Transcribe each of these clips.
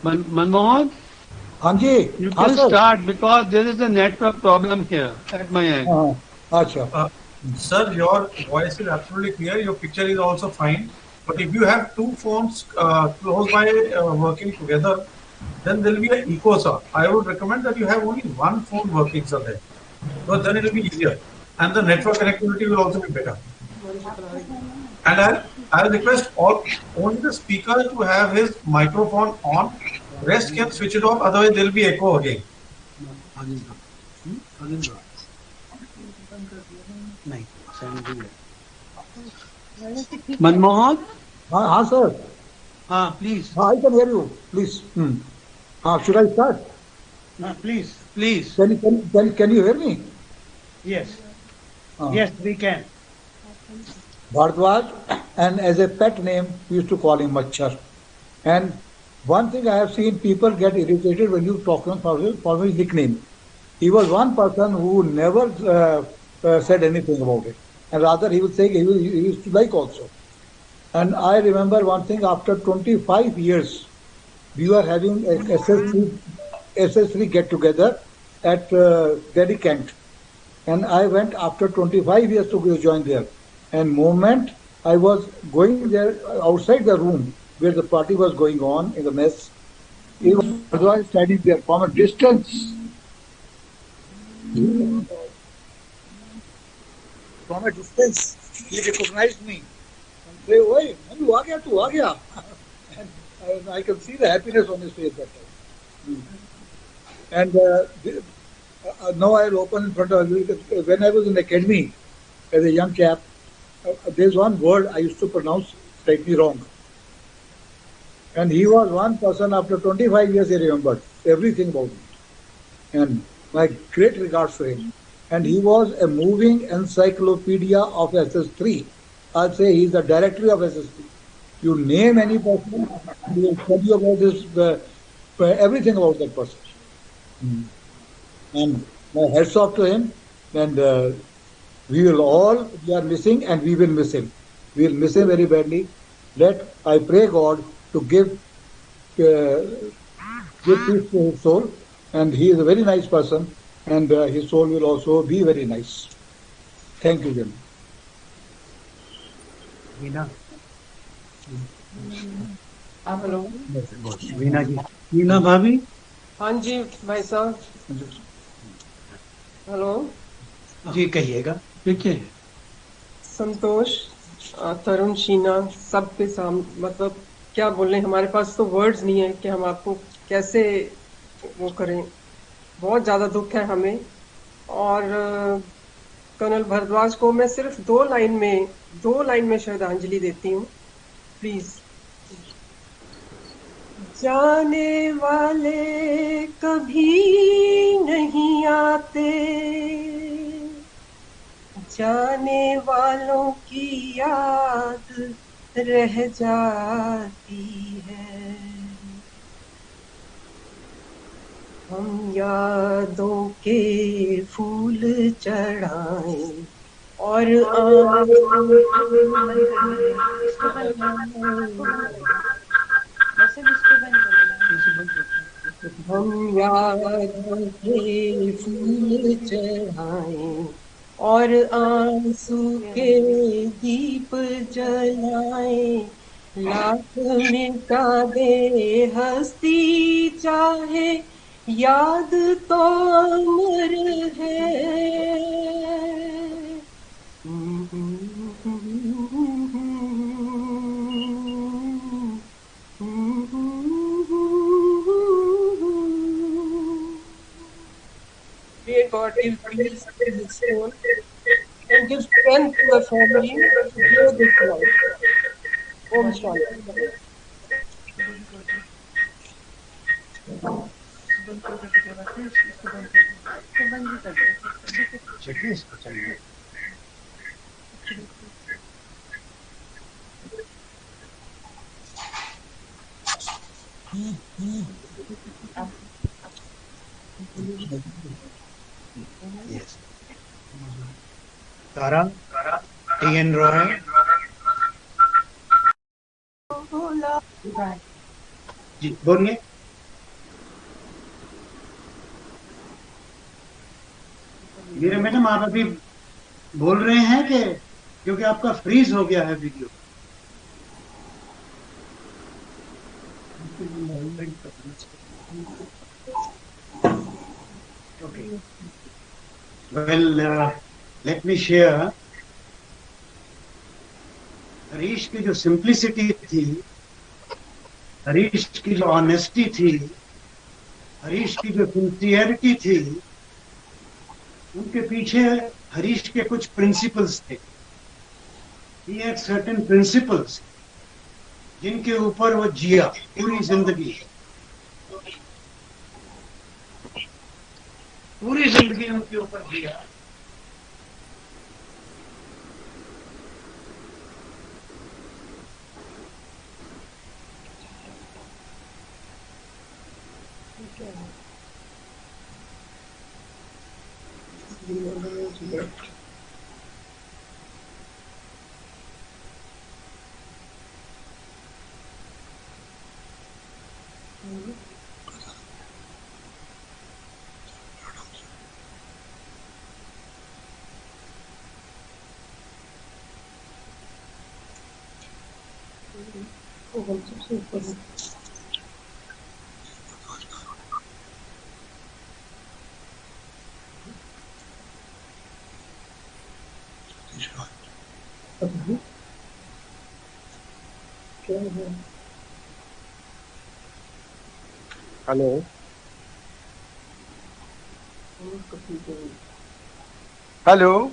Manmohan, हाँ जी. you हाँ can sir. start because there is a network problem here at my end. हाँ. अच्छा. Sir, your voice is absolutely clear. Your picture is also fine. But if you have two phones close by working together, then there will be an echo, sir. I would recommend that you have only one phone working, sir, there. Because then it will be easier. And the network connectivity will also be better. And I'll request only the speaker to have his microphone on. Rest can switch it off, otherwise there will be echo again. Manmohan, हाँ हाँ sir. please, हाँ, I can hear you. Please. Should I start? Please. please. Can you hear me? Yes. हाँ. Yes, we can. Bhardwaj, and as a pet name, we used to call him Machar. And one thing I have seen, people get irritated when you talk to him for his nickname. He was one person who never said anything about it, and rather he would say he used to like also. And I remember one thing: after 25 years, we were having a SS3 get together at Delhi Kent, and I went after 25 years to join there. And moment I was going there outside the room where the party was going on in the mess, he was standing there from a distance. From a distance, he recognized me and say, "Oi, Manu, aa gaya, tu aa gaya." and I can see the happiness on his face that time. And now I'll open in front of you. When I was in the academy as a young chap, there's one word I used to pronounce slightly wrong. And he was one person, after 25 years, he remembered everything about it. And my great regards to him. And he was a moving encyclopedia of SS3. I'll say he's the directory of SS3. You name any person, he will tell you about everything about that person. And my hats off to him. And we are missing, and we will miss him. We will miss him very badly. I pray God to give peace to his soul. And he is a very nice person, and his soul will also be very nice. Thank you, gentlemen. Veena. Hello. Veena ji. Meena भाभी, हाँ जी भाई साहब. Hello. जी कहिएगा. देखिए, संतोष, तरुण, शीना, सबके सामने मतलब क्या बोले, हमारे पास तो वर्ड्स नहीं है कि हम आपको कैसे वो करें. बहुत ज्यादा दुख है हमें. और कर्नल भारद्वाज को मैं सिर्फ दो लाइन में श्रद्धांजलि देती हूँ, प्लीज. जाने वाले कभी नहीं आते, जाने वालों की याद रह जाती है. हम यादों के फूल चढ़ाएं और हम यादों के फूल चढ़ाएं और आंसू के दीप जलाएं. लाख मिटा दे हस्ती चाहे, याद तो अमर है. Dear God, give peace to his soul and give strength to the family to bear this life. Om Shanti. Yes. Tara. T.N. Roy. जी बोलिए। मेरे मैडम आप अभी बोल रहे हैं कि क्योंकि आपका फ्रीज हो गया है video. Okay well let me share. Harish की जो सिंप्लिसिटी थी, हरीश की जो ऑनेस्टी थी, हरीश की जो सिंसियरिटी थी, उनके पीछे हरीश के कुछ प्रिंसिपल्स थे। He had certain principles जिनके ऊपर वो जिया पूरी जिंदगी, पूरी जिंदगी उनके ऊपर जिया। Hello. Hello.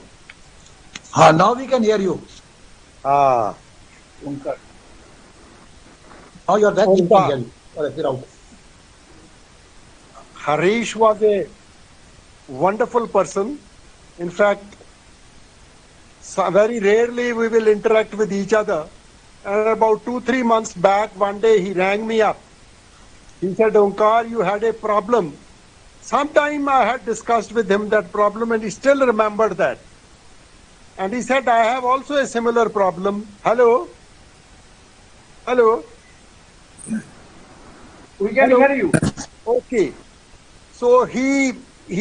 Now we can hear you. Ah. Now you are back. We can hear you. You're out. Harish was a wonderful person. In fact, very rarely we will interact with each other. And about 2-3 months back, one day he rang me up. He said, Onkar, you had a problem. Sometime I had discussed with him that problem and he still remembered that. And he said, I have also a similar problem. Hello? Hello? We can hear you. Okay. So he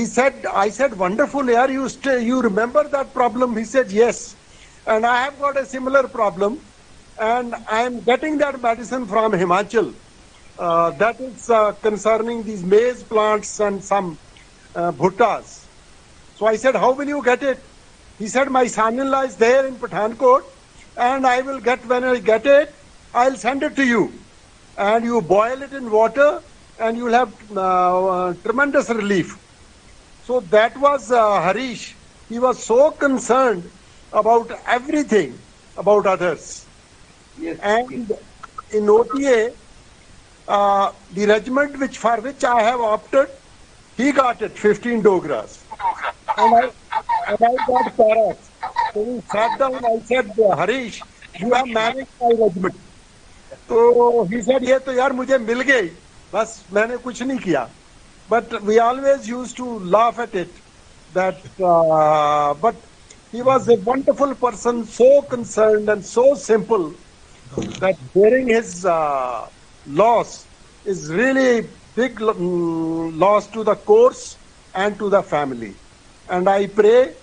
said, I said, wonderful, yaar, you remember that problem? He said, yes. And I have got a similar problem. And I am getting that medicine from Himachal. That is concerning these maize plants and some bhuttas. So I said, how will you get it? He said, my son-in-law is there in Pathankot, and I will get, when I get it, I'll send it to you. And you boil it in water, and you'll have tremendous relief. So that was Harish. He was so concerned about everything, about others. Yes. And in OTA, the regiment for which I have opted, he got it, 15 Dogras. And I got paras. So we sat down, I said, Harish, you have managed my regiment. So he said, ये तो यार मुझे मिल गई, बस मैंने कुछ नहीं किया. But we always used to laugh at it. That, but he was a wonderful person, so concerned and so simple that bearing his loss is really big loss to the course and to the family. And I pray,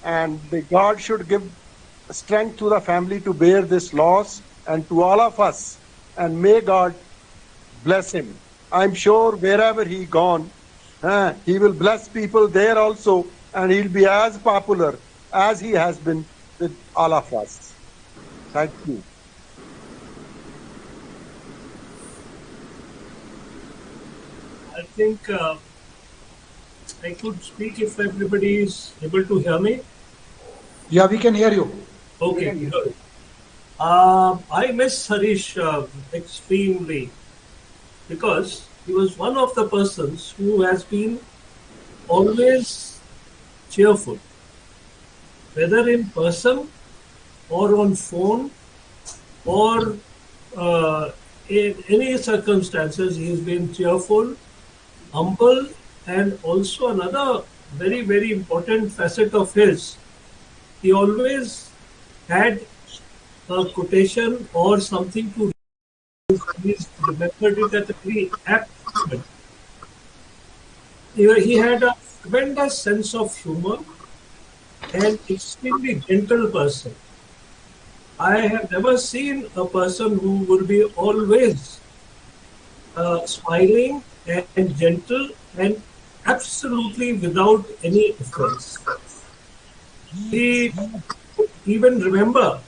and God should give strength to the family to bear this loss, and to all of us, and may God bless him. I'm sure wherever he gone, he will bless people there also, and he'll be as popular as he has been with all of us. Thank you. I think I could speak if everybody is able to hear me. Yeah, we can hear you. Okay, good. I miss Harish extremely because he was one of the persons who has been always cheerful, whether in person or on phone or in any circumstances. He has been cheerful, humble, and also another very, very important facet of his, he always had a quotation or something to because he's remembered it at a very apt moment. He had a tremendous sense of humor and extremely gentle person. I have never seen a person who would be always smiling and gentle and absolutely without any offense. He even remember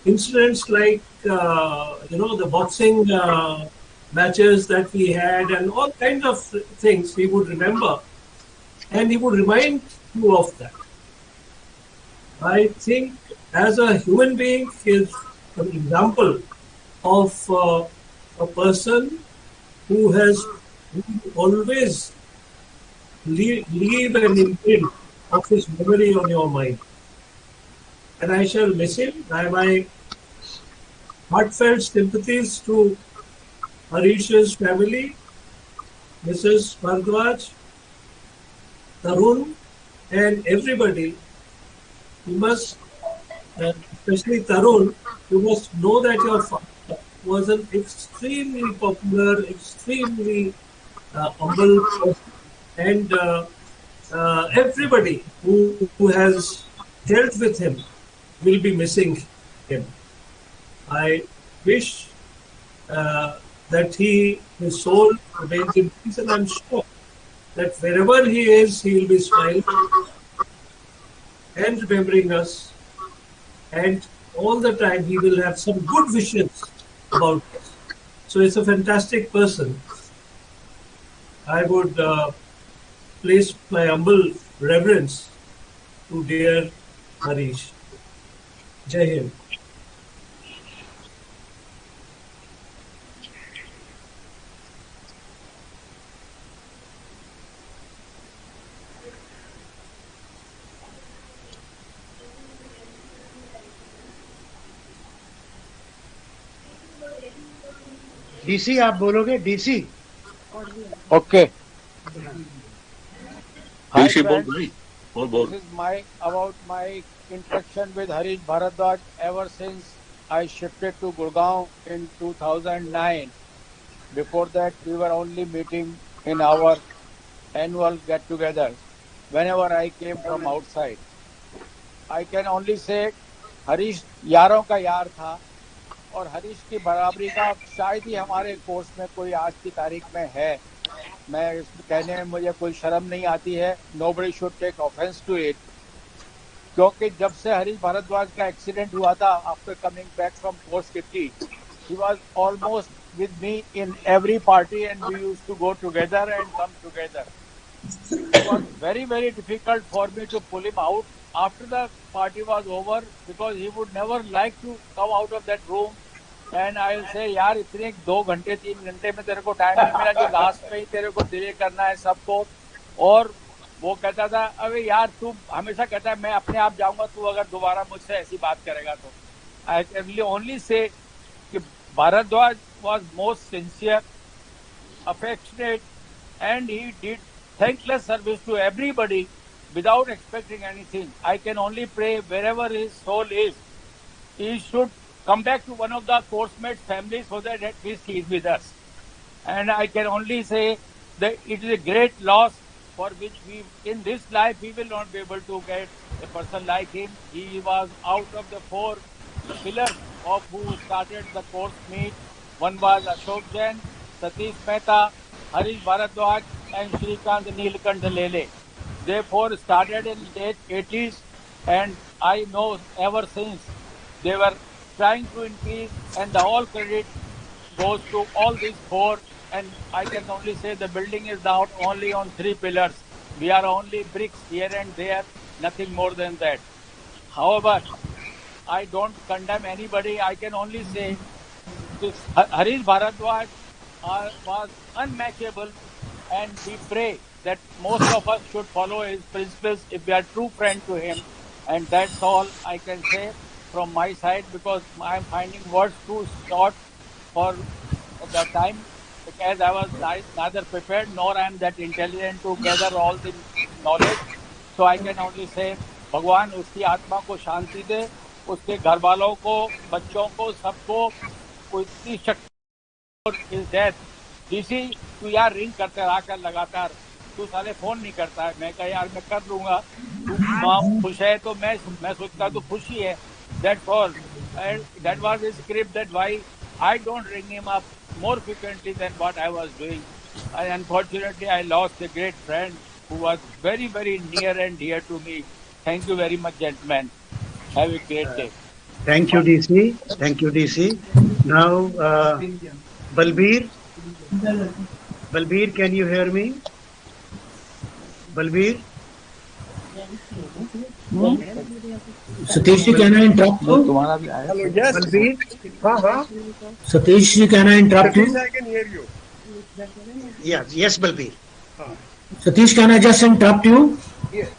incidents like the boxing matches that we had and all kinds of things he would remember, and he would remind you of that. I think as a human being he is an example of a person who has always leave an imprint of his memory on your mind. And I shall miss him. I have my heartfelt sympathies to Harish's family, Mrs. Bhardwaj, Tarun, and everybody. You must, especially Tarun, you must know that your father was an extremely popular, extremely humble person, and everybody who has dealt with him will be missing him. I wish that his soul remains in peace, and I'm sure that wherever he is, he will be smiling and remembering us, and all the time he will have some good wishes about us. So it's a fantastic person. I would place my humble reverence to dear Harish. Jai Hind. DC आप बोलोगे DC Okay. Hi Rishi, friends, bol. this is about my interaction with Harish Bharadwaj ever since I shifted to Gurgaon in 2009. Before that, we were only meeting in our annual get-togethers whenever I came from outside. I can only say Harish यारों का यार था और हरीश की बराबरी का शायद ही हमारे कोर्स में कोई आज की तारीख में है. मैं इसमें कहने में मुझे कोई शर्म नहीं आती है. Nobody should take offense to it. क्योंकि जब से हरीश भारद्वाज का एक्सीडेंट हुआ था, after coming back from post kitty, he was almost with me in every party and we used to go together and come together. It was very, very difficult for me to pull him out after the party was over because he would never like to come out of that room and I'll say यार इतने 2 घंटे 3 घंटे में तेरे को time नहीं मिला जो लास्ट में ही तेरे को डिले करना है सबको. और वो कहता था अबे यार तू हमेशा कहता है मैं अपने आप जाऊंगा, तू अगर दोबारा मुझसे ऐसी बात करेगा तो. I can only say कि Bharadwaj was most sincere, affectionate, and he did thankless service to everybody without expecting anything. I can only pray wherever his soul is, he should come back to one of the course mates' families so that at least he is with us. And I can only say that it is a great loss for which we, in this life, we will not be able to get a person like him. He was out of the 4 pillars of who started the course meet. One was Ashok Jain, Satish Mehta, Harish Bharadwaj, and Shrikant Neelkant Lele. They 4 started in late 80s, and I know ever since they were trying to increase, and the whole credit goes to all these 4. And I can only say the building is now only on 3 pillars. We are only bricks here and there, nothing more than that. However, I don't condemn anybody. I can only say this Harish Bharadwaj was unmatchable, and we pray that most of us should follow his principles if we are true friend to him. And that's all I can say from my side because I'm finding words too short for the time because I was neither prepared nor I am that intelligent to gather all the knowledge. So I can only say भगवान उसकी आत्मा को शांति दे, उसके घर वालों को, बच्चों को, सबको को इतनी शक्ति इज डेथ। डीसी तू यार रिंग करते रहा कर लगातार, तू साले फोन नहीं करता है। मैं कहा यार मैं कर लूंगा, तू माँ खुश है तो मैं सोचता तू खुश ही है, that's all. And that was his script, that why I don't ring him up more frequently than what I was doing. And unfortunately, I lost a great friend who was very, very near and dear to me. Thank you very much, gentlemen. Have a great day. Thank you, DC. Thank you, DC. Now, Balbir. Balbir, can you hear me? Balbir? Satish ji, can I interrupt you? तुम्हारा भी आया? Hello, yes. Balbir? हाँ. Satish ji, can I interrupt you? Satish, I can hear you. Yeah, yes, Balbir. Satish, can I just interrupt you? Yes.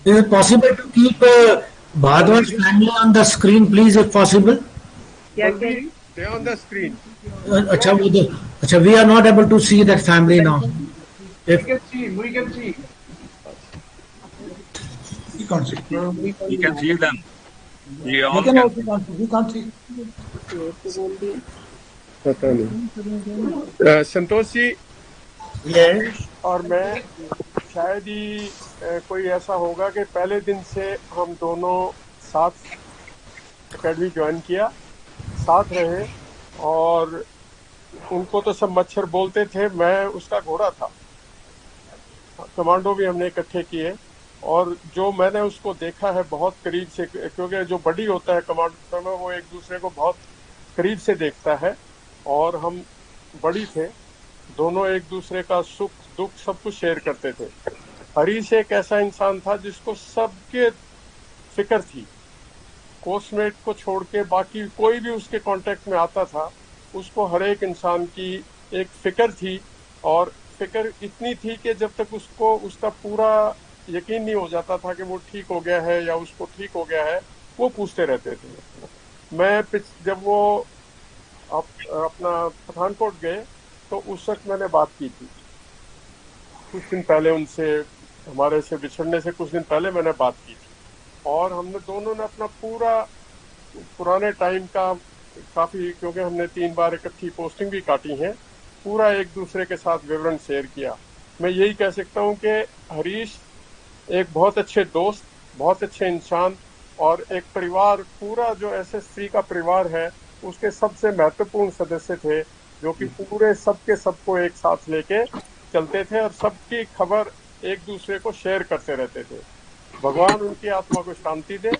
Is it possible to keep Bhardwaj family on the screen, please, if possible? Balbir, they're on the screen. Acha, we are not able to see that family now. We can see. We can't see. We can see them. We all We can. can't see. पता नहीं। Santosh ji, Yes. और मैं शायद ही कोई ऐसा होगा कि पहले दिन से हम दोनों साथ अकेडमी ज्वाइन किया, साथ रहे, और उनको तो सब मच्छर बोलते थे, मैं उसका घोड़ा था। कमांडो भी हमने इकट्ठे किए, और जो मैंने उसको देखा है बहुत करीब से, क्योंकि जो बड़ी होता है कमांडो में वो एक दूसरे को बहुत करीब से देखता है, और हम बड़ी थे, दोनों एक दूसरे का सुख दुख सब कुछ शेयर करते थे। हरीश एक ऐसा इंसान था जिसको सबके फिक्र थी, कोस्टमेट को छोड़ के बाकी कोई भी उसके कांटेक्ट में आता था, उसको हर एक इंसान की एक फिक्र थी, और फिक्र इतनी थी कि जब तक उसको उसका पूरा यकीन नहीं हो जाता था कि वो ठीक हो गया है या उसको ठीक हो गया है, वो पूछते रहते थे। मैं जब वो अपना पठानकोट गए तो उस वक्त मैंने बात की थी, कुछ दिन पहले उनसे, हमारे से बिछड़ने से कुछ दिन पहले मैंने बात की थी, और हमने दोनों ने अपना पूरा पुराने टाइम का काफ़ी, क्योंकि हमने 3 बार इकट्ठी पोस्टिंग भी काटी हैं, पूरा एक दूसरे के साथ विवरण शेयर किया। मैं यही कह सकता हूं कि हरीश एक बहुत अच्छे दोस्त, बहुत अच्छे इंसान, और एक परिवार, पूरा जो SS3 का परिवार है उसके सबसे महत्वपूर्ण सदस्य थे, जो कि पूरे सबके सबको एक साथ लेके चलते थे और सबकी खबर एक दूसरे को शेयर करते रहते थे। भगवान उनकी आत्मा को शांति दे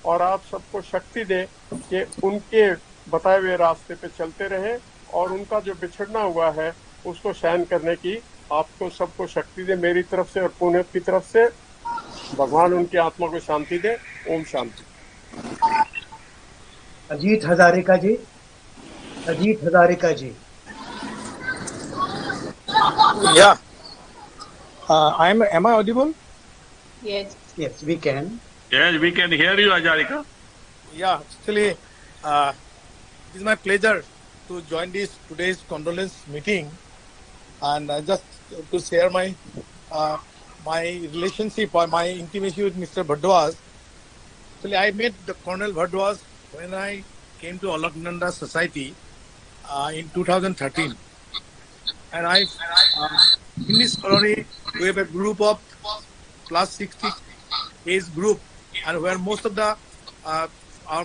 और आप सबको शक्ति दे कि उनके बताए हुए रास्ते पे चलते रहे, और उनका जो बिछड़ना हुआ है उसको सहन करने की आपको सबको शक्ति दे। मेरी तरफ से और पुणे की तरफ से भगवान उनकी आत्मा को शांति दे। ओम शांति। अजीत हजारिका जी, अजीत हजारिका जी। Yeah. Am I audible? Yes. Yes, we can. Yes, we can hear you, Ajarika. Yeah. Actually, it is my pleasure to join today's condolence meeting, and just to share my my relationship or my intimacy with Mr. Bhardwaj. Actually, I met the Colonel Bhardwaj when I came to Alaknanda Society in 2013. And in this colony, we have a group of plus 60 age group, and where most of the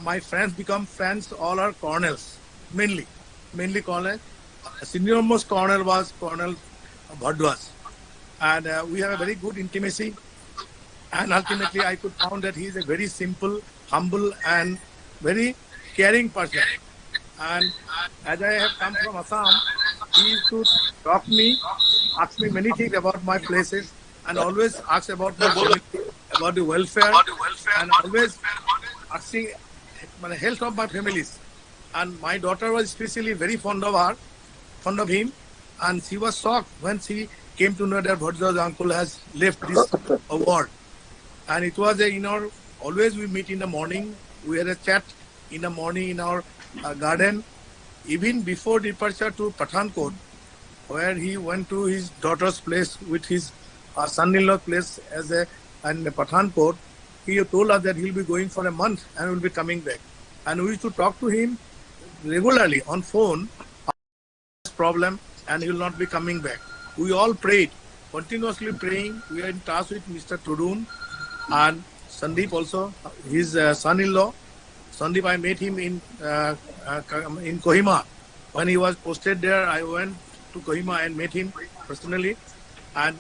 my friends become friends, all are colonels, mainly colonel. Senior most colonel was Colonel Bhardwaj, and we have a very good intimacy. And ultimately, I could found that he is a very simple, humble, and very caring person. And as I have come from Assam, he used to talk me, ask me many things about my places, and always ask about my family, about the welfare, and always asking the health of my families. And my daughter was especially very fond of him, and she was shocked when she came to know that Bhardwaj uncle has left this world. And it was always we meet in the morning. We had a chat in the morning in our garden, even before departure to Pathankot, where he went to his daughter's place with his son-in-law place and Pathankot. He told us that he'll be going for a month and will be coming back. And we used to talk to him regularly on phone problem and he will not be coming back. We all prayed, continuously praying. We are in touch with Mr. Tarun and Sandeep also, his son-in-law. Sandeep, I met him in Kohima. When he was posted there, I went to Kohima and met him personally. And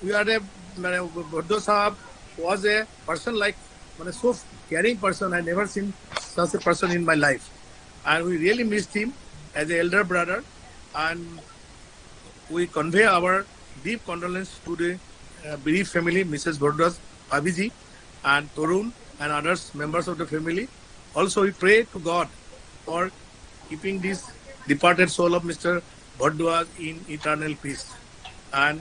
we are Bhaddo Sahab was a person like, so caring person. I never seen such a person in my life. And we really missed him as an elder brother. And we convey our deep condolence to the bereaved family, Mrs. Bhaddo's Abhiji and Tarun and others members of the family. Also, we pray to God for keeping this departed soul of Mr. Bhaddo's in eternal peace. And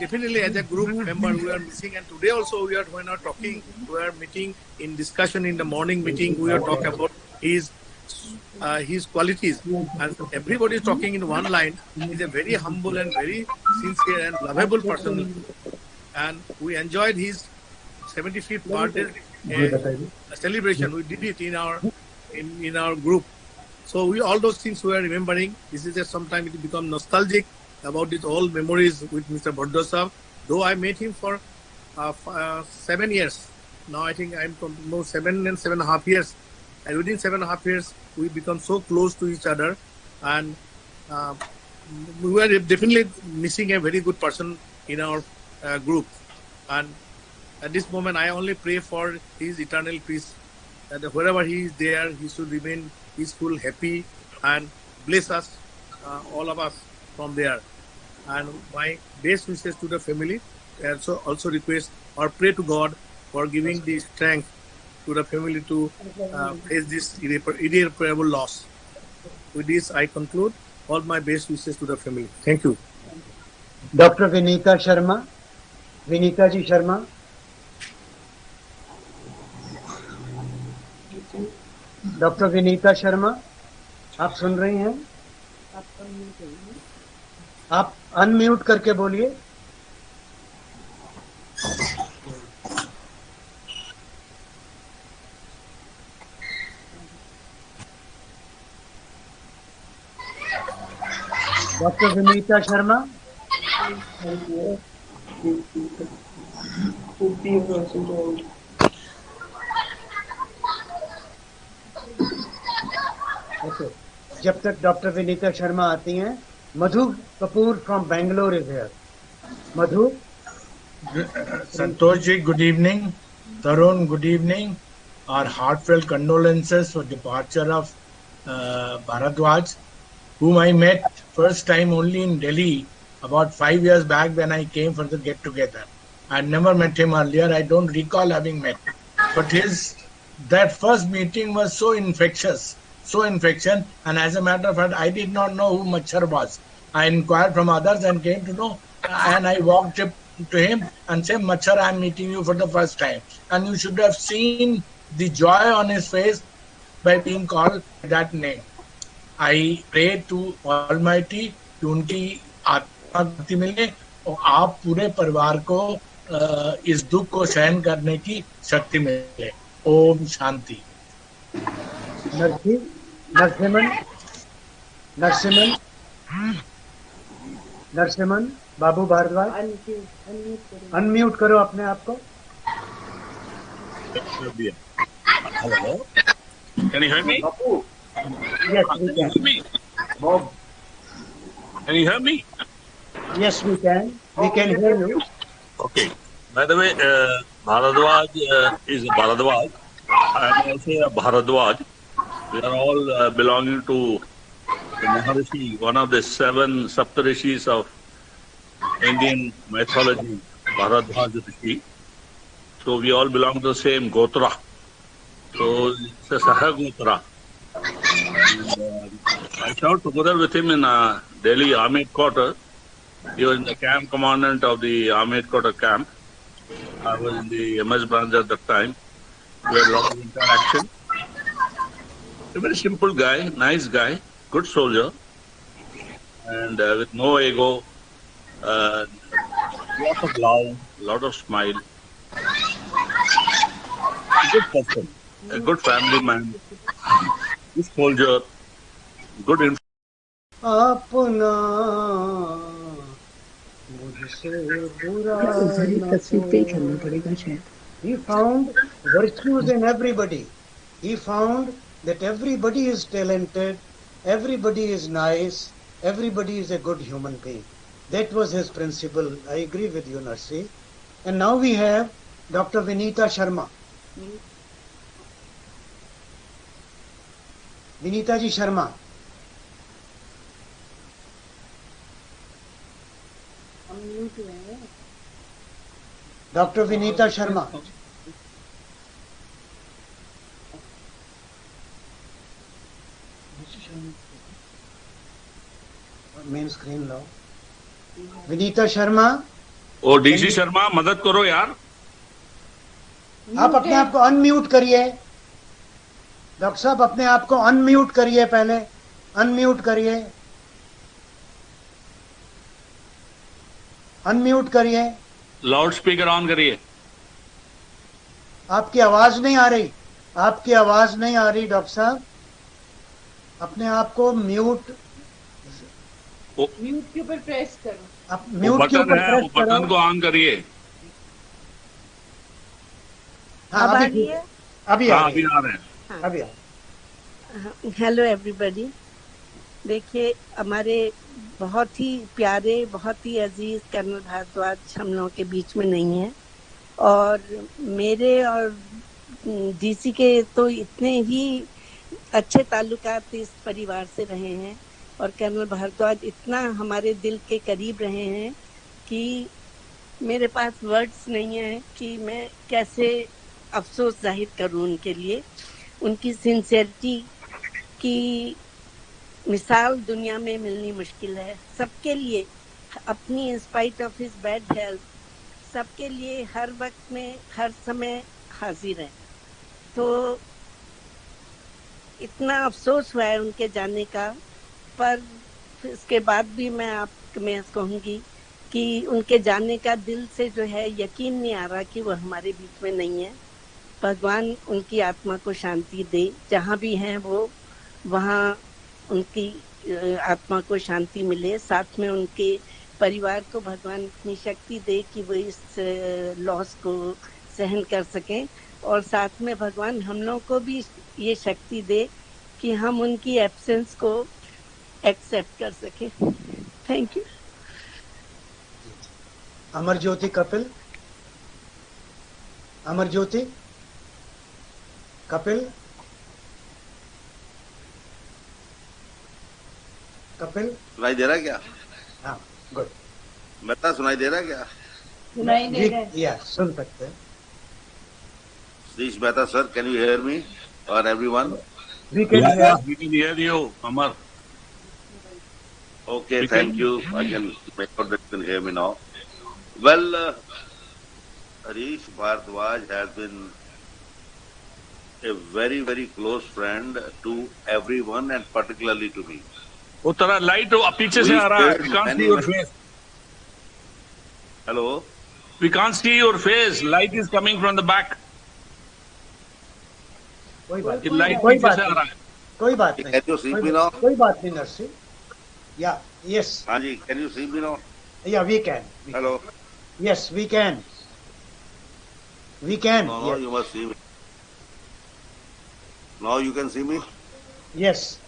definitely as a group member, we are missing. And today also we are talking, we are meeting in discussion in the morning meeting. We are talking about his qualities, and everybody is talking in one line. He's a very humble and very sincere and lovable person, and we enjoyed his 75th birthday celebration. We did it in our group. So we all those things we are remembering. This is just sometimes it become nostalgic about these old memories with Mr. Bhaddo Sahab. Though I met him for 7 years. Now I think I'm 7.5 years. And within 7.5 years, we become so close to each other, and we were definitely missing a very good person in our group. And at this moment, I only pray for his eternal peace. That wherever he is there, he should remain peaceful, happy, and bless us, all of us, from there. And my best wishes to the family. Also request or pray to God for giving the strength to the family to face this irreparable loss. With this, I conclude. All my best wishes to the family. Thank you. Dr. Vinita Sharma. Vinita ji Sharma. Doctor Vinita Sharma, आप सुन रही हैं? आप unmute करके बोलिए। Doctor Vinita Sharma. Okay. जब तक doctor Vinita Sharma आती हैं, Madhu Kapoor from Bangalore is here. Madhu. Santosh ji, good evening. Tarun, good evening. Our heartfelt condolences for departure of Bharadwaj, whom I met first time only in Delhi about 5 years back when I came for the get-together. I never met him earlier. I don't recall having met. But that first meeting was so infectious, and as a matter of fact, I did not know who Machar was. I inquired from others and came to know, and I walked up to him and said, Machar, I am meeting you for the first time. And you should have seen the joy on his face by being called that name. I pray to Almighty कि उनकी आत्मा मुक्ति मिले और आप पूरे परिवार को इस दुख को सहन करने की शक्ति मिले। ओम शांति। नरसिमन बाबू भारद्वाज, अनम्यूट करो अपने आप को। Hello. Can you hear me? Yes, we can. Can you hear me? Yes, we can. We can hear you. Okay. By the way, Bharadwaj is Bharadwaj. I am also a Bharadwaj. We are all belonging to Maharishi, one of the 7 Saptarishis of Indian mythology, Bharadwaj Rishi. So we all belong to the same Gotra. So it's a Sahagotra. I served together with him in Delhi Army Headquarters. He was the camp commandant of the Army Headquarters camp. I was in the MS branch at that time. We had a lot of interaction. A very simple guy, nice guy, good soldier, and with no ego, lot of love, lot of smile. A good person, a good family man. Good soldier, good infantry. अपना मुझसे बुरा न हो. He found virtues in everybody. He found that everybody is talented, everybody is nice, everybody is a good human being. That was his principle. I agree with you, Narsi. And now we have Dr. Vinita Sharma. Vinita ji Sharma. Dr. Vinita Sharma. Main screen लो. Vinita Sharma. Oh DC Sharma मदद करो यार. आप अपने आप को unmute करिए. Doctor साहब अपने आप को अनम्यूट करिए. पहले अनम्यूट करिए. अनम्यूट करिए. लाउड स्पीकर ऑन करिए. आपकी आवाज नहीं आ रही. आपकी आवाज नहीं आ रही डॉक्टर साहब. अपने आप को म्यूट के ऊपर प्रेस करो. आप म्यूट के ऊपर प्रेस करो. बटन को ऑन करिए. हाँ अभी अभी आ रहे हैं. अभी हेलो एवरीबॉडी. देखिए हमारे बहुत ही प्यारे बहुत ही अजीज कर्नल भारद्वाज हम लोगों के बीच में नहीं है. और मेरे और डीसी के तो इतने ही अच्छे ताल्लुकात इस परिवार से रहे हैं और कर्नल भारद्वाज इतना हमारे दिल के करीब रहे हैं कि मेरे पास वर्ड्स नहीं है कि मैं कैसे अफसोस जाहिर करूं उनके लिए. उनकी सिंसियरिटी की मिसाल दुनिया में मिलनी मुश्किल है. सबके लिए अपनी in spite of his bad health सबके लिए हर वक्त में हर समय हाजिर है. तो इतना अफसोस हुआ है उनके जाने का. पर इसके बाद भी मैं कहूँगी कि उनके जाने का दिल से जो है यकीन नहीं आ रहा कि वो हमारे बीच में नहीं है. भगवान उनकी आत्मा को शांति दे. जहाँ भी हैं वो वहाँ उनकी आत्मा को शांति मिले. साथ में उनके परिवार को भगवान इतनी शक्ति दे कि वो इस लॉस को सहन कर सकें. और साथ में भगवान हम लोग को भी ये शक्ति दे कि हम उनकी एब्सेंस को एक्सेप्ट कर सके. Thank you. अमर ज्योति कपिल. अमर ज्योति कपिल. कपिल सुनाई दे रहा है क्या? हाँ गुड. मेहता सुनाई दे रहा है क्या? सुनाई दे रहा है. या सुन सकते हैं. Satish Mehta sir, can you hear me or everyone? We can hear you, Amar. Okay, thank you. I can make sure that you can hear me now. Well, Harish Bhardwaj has been a very, very close friend to everyone and particularly to me. वो तरह light पीछे से आ रहा है. We can't see your face. Hello? We can't see your face. Light is coming from the back. कोई बात नहीं. कोई बात नहीं. Can you see me now? कोई बात नहीं नरसी. Yeah. Yes. हाँ जी. Can you see me now? Yeah, we can. Hello. Yes, we can. We can. No, yes. you must see me. Now you can see me? Yes.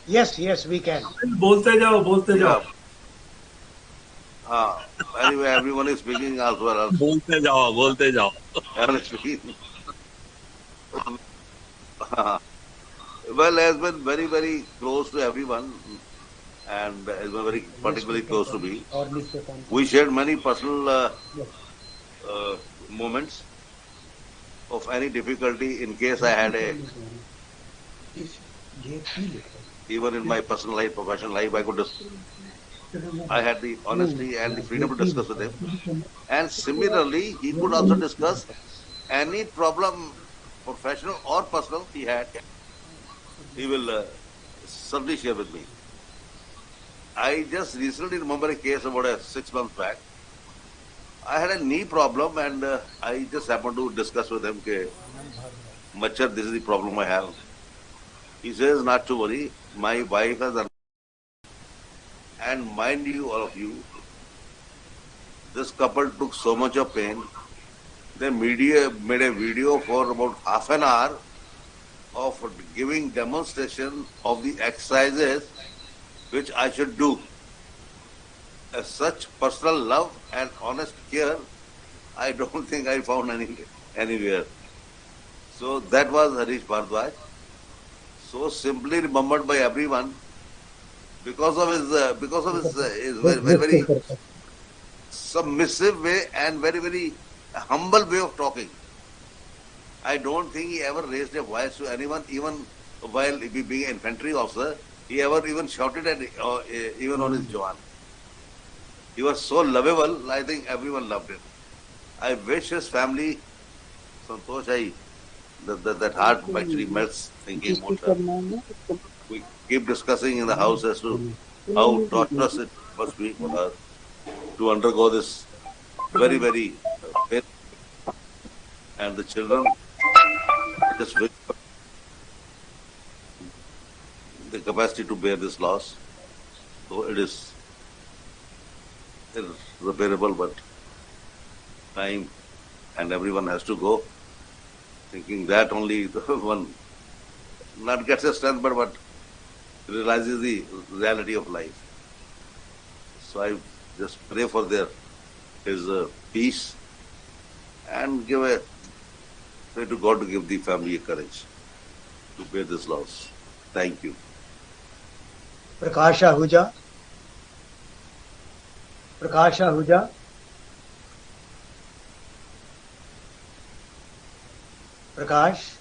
Yes, we can. बोलते जाओ. हाँ. Anyway, everyone is speaking as well. बोलते जाओ. Everyone is speaking. Well, has been very, very close to everyone and has been very particularly close to me. We shared many personal moments of any difficulty in case I had even in my personal life, professional life, I had the honesty and the freedom to discuss with him. And similarly, he could also discuss any problem, professional or personal, he will certainly share with me. I just recently remember a case about 6 months back. I had a knee problem and I just happened to discuss with him, Machar, this is the problem I have. He says not to worry. My wife has, and mind you, all of you, this couple took so much of pain. They made a video for about half an hour of giving demonstration of the exercises which I should do. As such personal love and honest care, I don't think I found anywhere. So that was Harish Bharadwaj, so simply remembered by everyone because of his very submissive way and very humble way of talking. I don't think he ever raised a voice to anyone, even while being an infantry officer. He ever even shouted at even on his Jawan. He was so lovable. I think everyone loved him. I wish his family, Santosh, that heart actually melts thinking about her. We keep discussing in the house as to how torturous it must be for her to undergo this very pain. And the children just wish the capacity to bear this loss. So it is irreparable, but time and everyone has to go. Thinking that only the one not gets a strength, but realizes the reality of life. So I just pray for his peace and pray to God to give the family courage to bear this loss. Thank you. Prakash Ahuja. Prakash Ahuja. Prakash.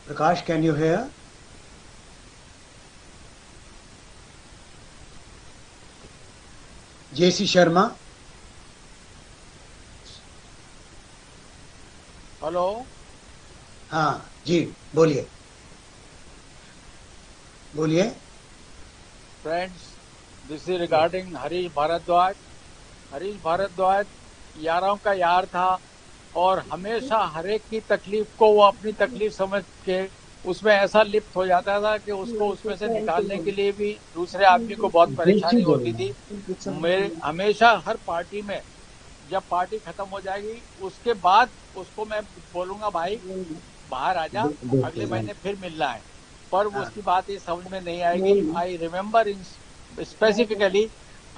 Prakash, can you hear? JC Sharma. Hello हाँ जी बोलिए बोलिए friends, this is regarding Harish Bhardwaj. Harish Bhardwaj यारों का यार था और हमेशा हरेक की तकलीफ को वो अपनी तकलीफ समझ के उसमें ऐसा लिप्त हो जाता था कि उसको उसमें से निकालने के लिए भी दूसरे आदमी को बहुत परेशानी होती थी. मेरे हमेशा हर पार्टी में जब पार्टी खत्म हो जाएगी उसके बाद उसको मैं बोलूंगा भाई बाहर आ जा, अगले महीने फिर मिलना है, पर उसकी बात ये समझ में नहीं आएगी. आई रिमेम्बर इन स्पेसिफिकली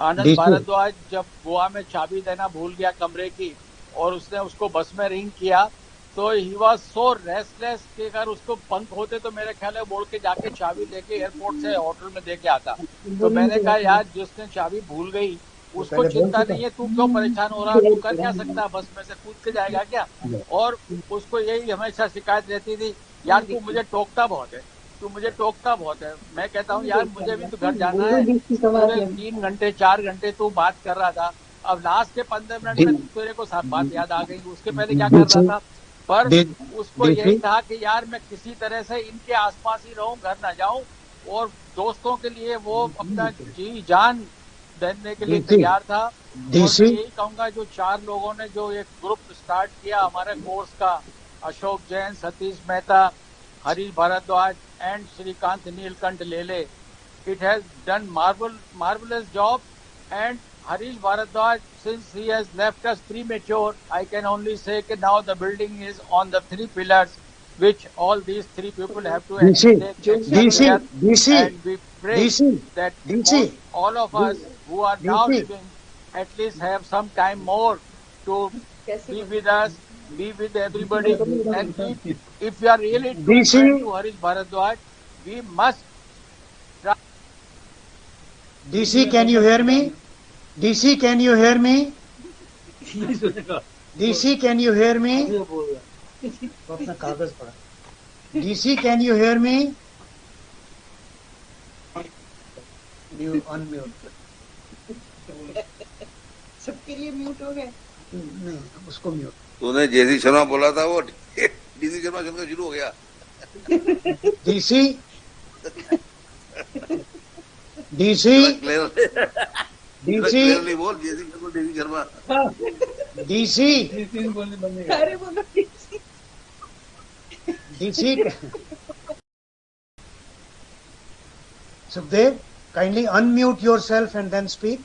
आनंद भारद्वाज जब गोवा में चाबी देना भूल गया कमरे की और उसने उसको बस में रिंग किया तो ही वॉज सो रेस्टलेस कि अगर उसको पंख होते तो मेरे ख्याल है बोल के जाके चाबी लेके एयरपोर्ट से होटल में दे के आता. तो मैंने कहा यार जिसने चाबी भूल गई उसको चिंता नहीं है, तू क्यों परेशान हो रहा, तू कर क्या सकता, बस में से कूद के जाएगा क्या. और उसको यही हमेशा शिकायत रहती थी यार तू मुझे टोकता बहुत है, तू मुझे टोकता बहुत है. मैं कहता हूँ यार मुझे भी तो घर जाना है. पूरे 3 घंटे 4 घंटे तू बात कर रहा था, अब लास्ट के 15 मिनट में तेरे को बात याद आ गई. उसके पहले क्या कर रहा था, पर उसको यही था कि यार मैं किसी तरह से इनके आसपास ही रहूं, घर ना जाऊं, और दोस्तों के लिए वो अपना जी जान देने के लिए तैयार था. और मैं यही कहूंगा जो 4 लोगों ने जो एक ग्रुप स्टार्ट किया हमारे कोर्स का, अशोक जैन, सतीश मेहता, हरीश भारद्वाज एंड श्रीकांत नीलकंठ लेले, it has done marvelous job. And Harish Bharadwaj, since he has left us premature, I can only say that now the building is on the 3 pillars which all these 3 people have to DC, and we pray that all of us who are now living at least have some time more to be with us, be with everybody, and if we are really true friends to Harish Bharadwaj, we must try. DC, can you hear me? DC, can you hear me? DC, can you hear me? DC, can you hear me? Unmute. सबके लिए mute हो गए. नहीं, उसको mute. तूने जेसी शर्मा बोला था वो डीसी शर्मा सुनकर शुरू हो गया. डीसी डीसी डीसी बोल जेसी शर्मा डीसी शर्मा डीसी अरे बोलो DC. Sukhdev, kindly unmute yourself and then speak.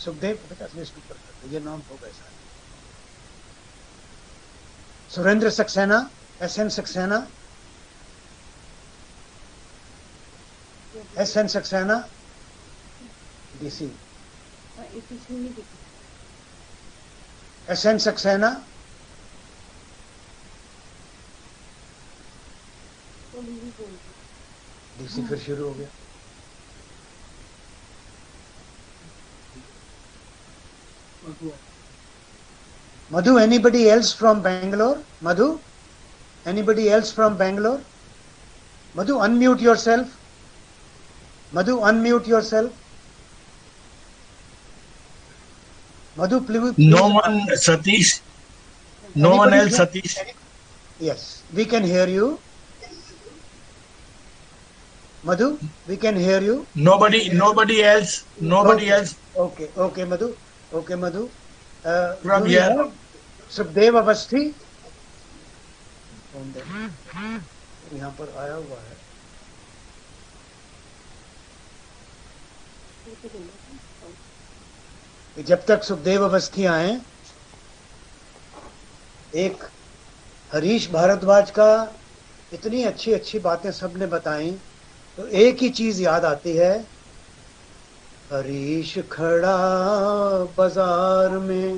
Sukhdev बेटा स्पीकर कर ये नाम होगा ऐसा Surendra Saxena SN Saxena SN Saxena DC SN Saxena DC फिर शुरू हो गया Madhu, anybody else from Bangalore? Madhu? Anybody else from Bangalore? Madhu, unmute yourself. Madhu, unmute yourself. Madhu, please. No one, Satish. No one else, Satish. Yes, we can hear you. Madhu, we can hear you. Nobody else. Nobody else. Okay, Madhu. Okay, Madhu. From here. Sukhdev Awasthi यहाँ पर आया हुआ है जब तक सुखदेव अवस्थी आए एक हरीश भारद्वाज का इतनी अच्छी अच्छी बातें सबने बताई तो एक ही चीज याद आती है हरीश खड़ा बाजार में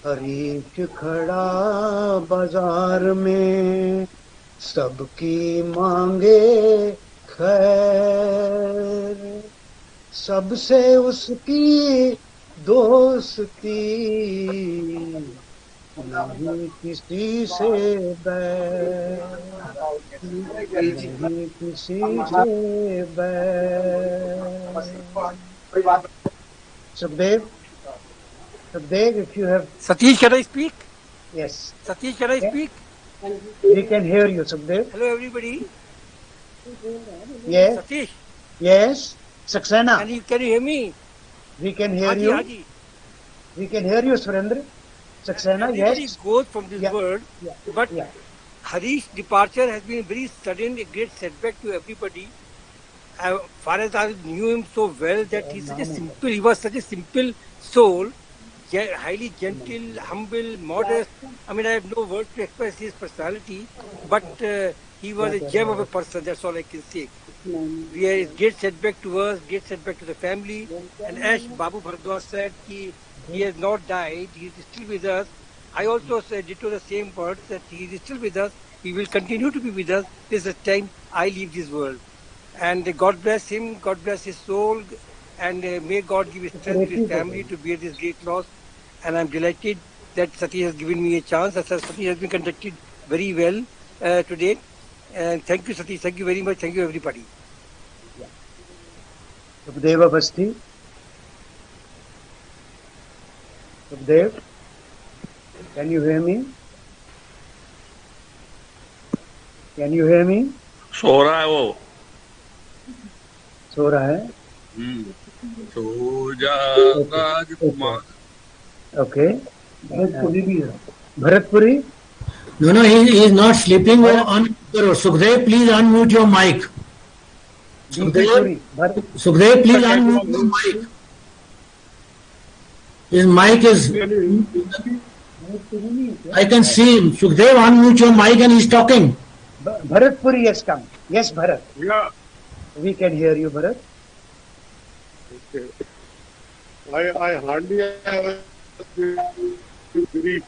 हरीश खड़ा बाजार में सबकी मांगे खैर सबसे उसकी दोस्ती नहीं किसी से बैर नहीं किसी से बैर Sukhdev, if you have... Satish, can I speak? Yes. Satish, can I speak? We can hear you, Sukhdev. Hello, everybody. Yes. Satish. Yes. Saxena. Can you hear me? We can hear Haji, you. Haji. We can hear you, Surendra. Saxena, Everybody yes. goes from this world, but Harish's departure has been very sudden, a great setback to everybody. Far as I knew him so well that he was such a simple soul, highly gentle, humble, modest. I mean, I have no words to express his personality, but he was a gem of a person, that's all I can say. We are a great setback to us, great setback to the family. And as Babu Bharadwaj said, he has not died, he is still with us. I also said ditto the same words, that he is still with us, he will continue to be with us till the time I leave this world. And God bless him, God bless his soul, and may God give strength to his family to bear this great loss. And I'm delighted that Satish has given me a chance. Satish has been conducted very well today. And thank you, Satish. Thank you very much. Thank you, everybody. Sukhdev Avasthi. Sukhdev, can you hear me? Can you hear me? सो रहा है वो. सो रहा है. सो जा राजकुमार. Okay. Bharatpuri. No, he is not sleeping. Sukhdev, please unmute your mic. Sukhdev, please unmute your mic. His mic is... I can see him. Sukhdev, unmute your mic and he's talking. Bharatpuri has come. Yes, Bharat. Yeah. We can hear you, Bharat. Okay. I hardly have a brief.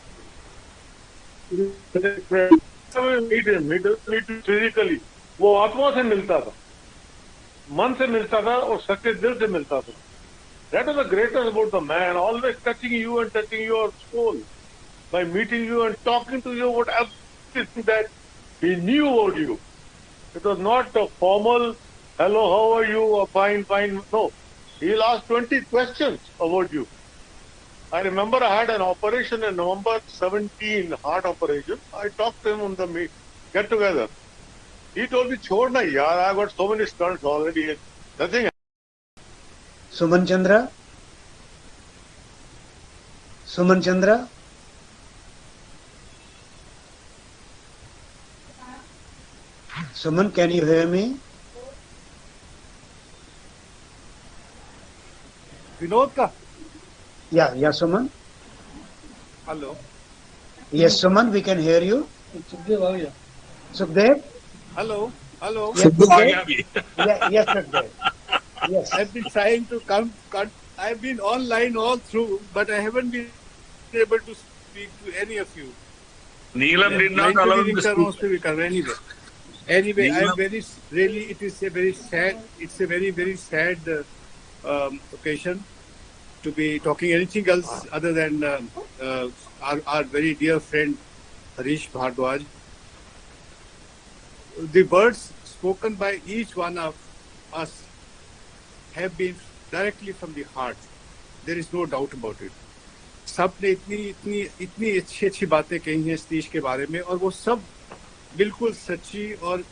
Meet him. He doesn't meet you physically. वो आत्मा से मिलता था, मन से मिलता था और सच्चे दिल से मिलता था. That was the greatest about the man, always touching you and touching your soul by meeting you and talking to you about everything that he knew about you. It was not a formal, hello, how are you, or fine, fine. No. He'll ask 20 questions about you. I remember I had an operation in November 17, heart operation. I talked to him on the get together. He told me, "Chhod na yaar, I got so many stunts already. Nothing." Suman Chandra. Suman Chandra. Suman, can you hear me? Vinod ka? Yeah, Suman. Hello. Yes, Suman, we can hear you. Sukhdev. Hello. Yes, Sukhdev. Yes, Sukhdev. Yes. I've been trying to come. I've been online all through, but I haven't been able to speak to any of you. Neelam did not allow him to speak. Anyway, I'm very really. It is a very sad. It's a very sad occasion to be talking anything else other than our very dear friend Harish Bhardwaj. The words spoken by each one of us have been directly from the heart. There is no doubt about it. सब ने इतनी अच्छी बातें कही हैं सतीश के बारे में, और वो सब बिल्कुल सच्ची और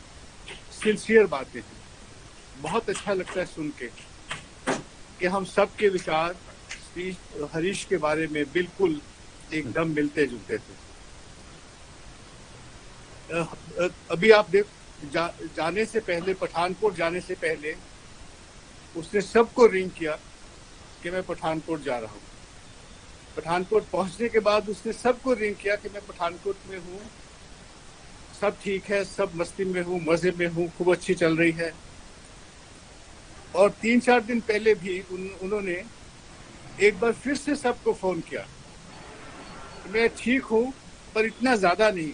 सिंसियर बातें हैं. बहुत अच्छा लगता है सुन के कि हम सब के विचार सतीश हरीश के बारे में बिल्कुल एकदम मिलते जुलते थे. अभी आप देख जाने से पहले, पठानकोट जाने से पहले उसने सबको रिंग किया कि मैं पठानकोट जा रहा हूँ. पठानकोट पहुंचने के बाद उसने सबको रिंग किया कि मैं पठानकोट में हूँ, सब ठीक है, सब मस्ती में हूँ, मजे में हूँ, खूब अच्छी चल रही है. और 3-4 दिन पहले भी उन्होंने एक बार फिर से सबको फोन किया, मैं ठीक हूँ पर इतना ज्यादा नहीं,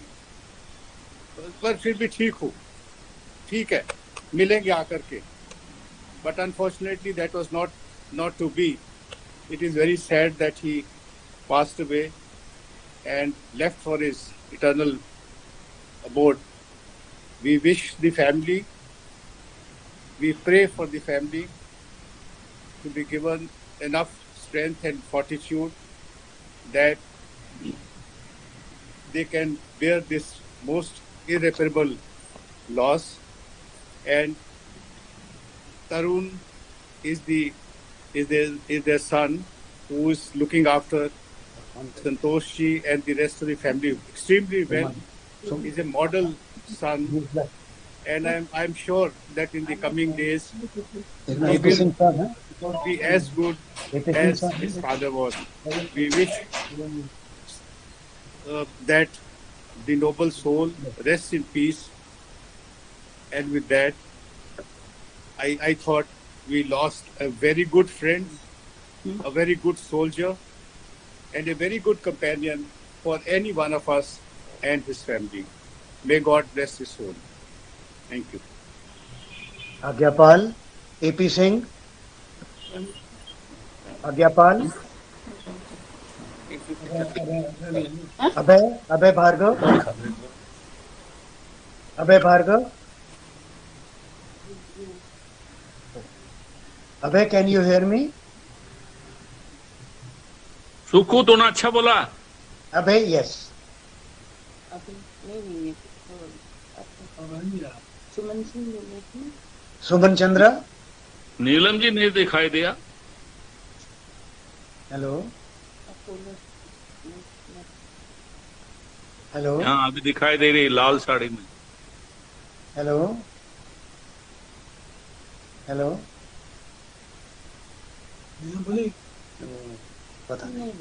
पर फिर भी ठीक हूँ, ठीक है, मिलेंगे आकर के. But unfortunately that was not to be. It is very sad that he passed away and left for his eternal abode. We wish the family, we pray for the family to be given enough strength and fortitude that they can bear this most irreparable loss. And Tarun is their son, who is looking after Santoshi and the rest of the family extremely well. He's a model son, and I'm sure that in the coming days he will be as good as his father was. We wish that the noble soul rests in peace. And with that, I thought we lost a very good friend, a very good soldier, and a very good companion for any one of us and his family. May God bless his soul. Thank you. Agyapal, AP Singh. Agyapal. Abhay Bhargav. Abhay Bhargav. Abhay, can you hear me? सुखू तूने अच्छा बोला. Abhay, yes. सुमन चंद्रा. नीलम जी नहीं दिखाई दिया. Hello. Hello. हाँ अभी दिखाई दे रही लाल साड़ी में. हेलो. हेलो. पता नहीं,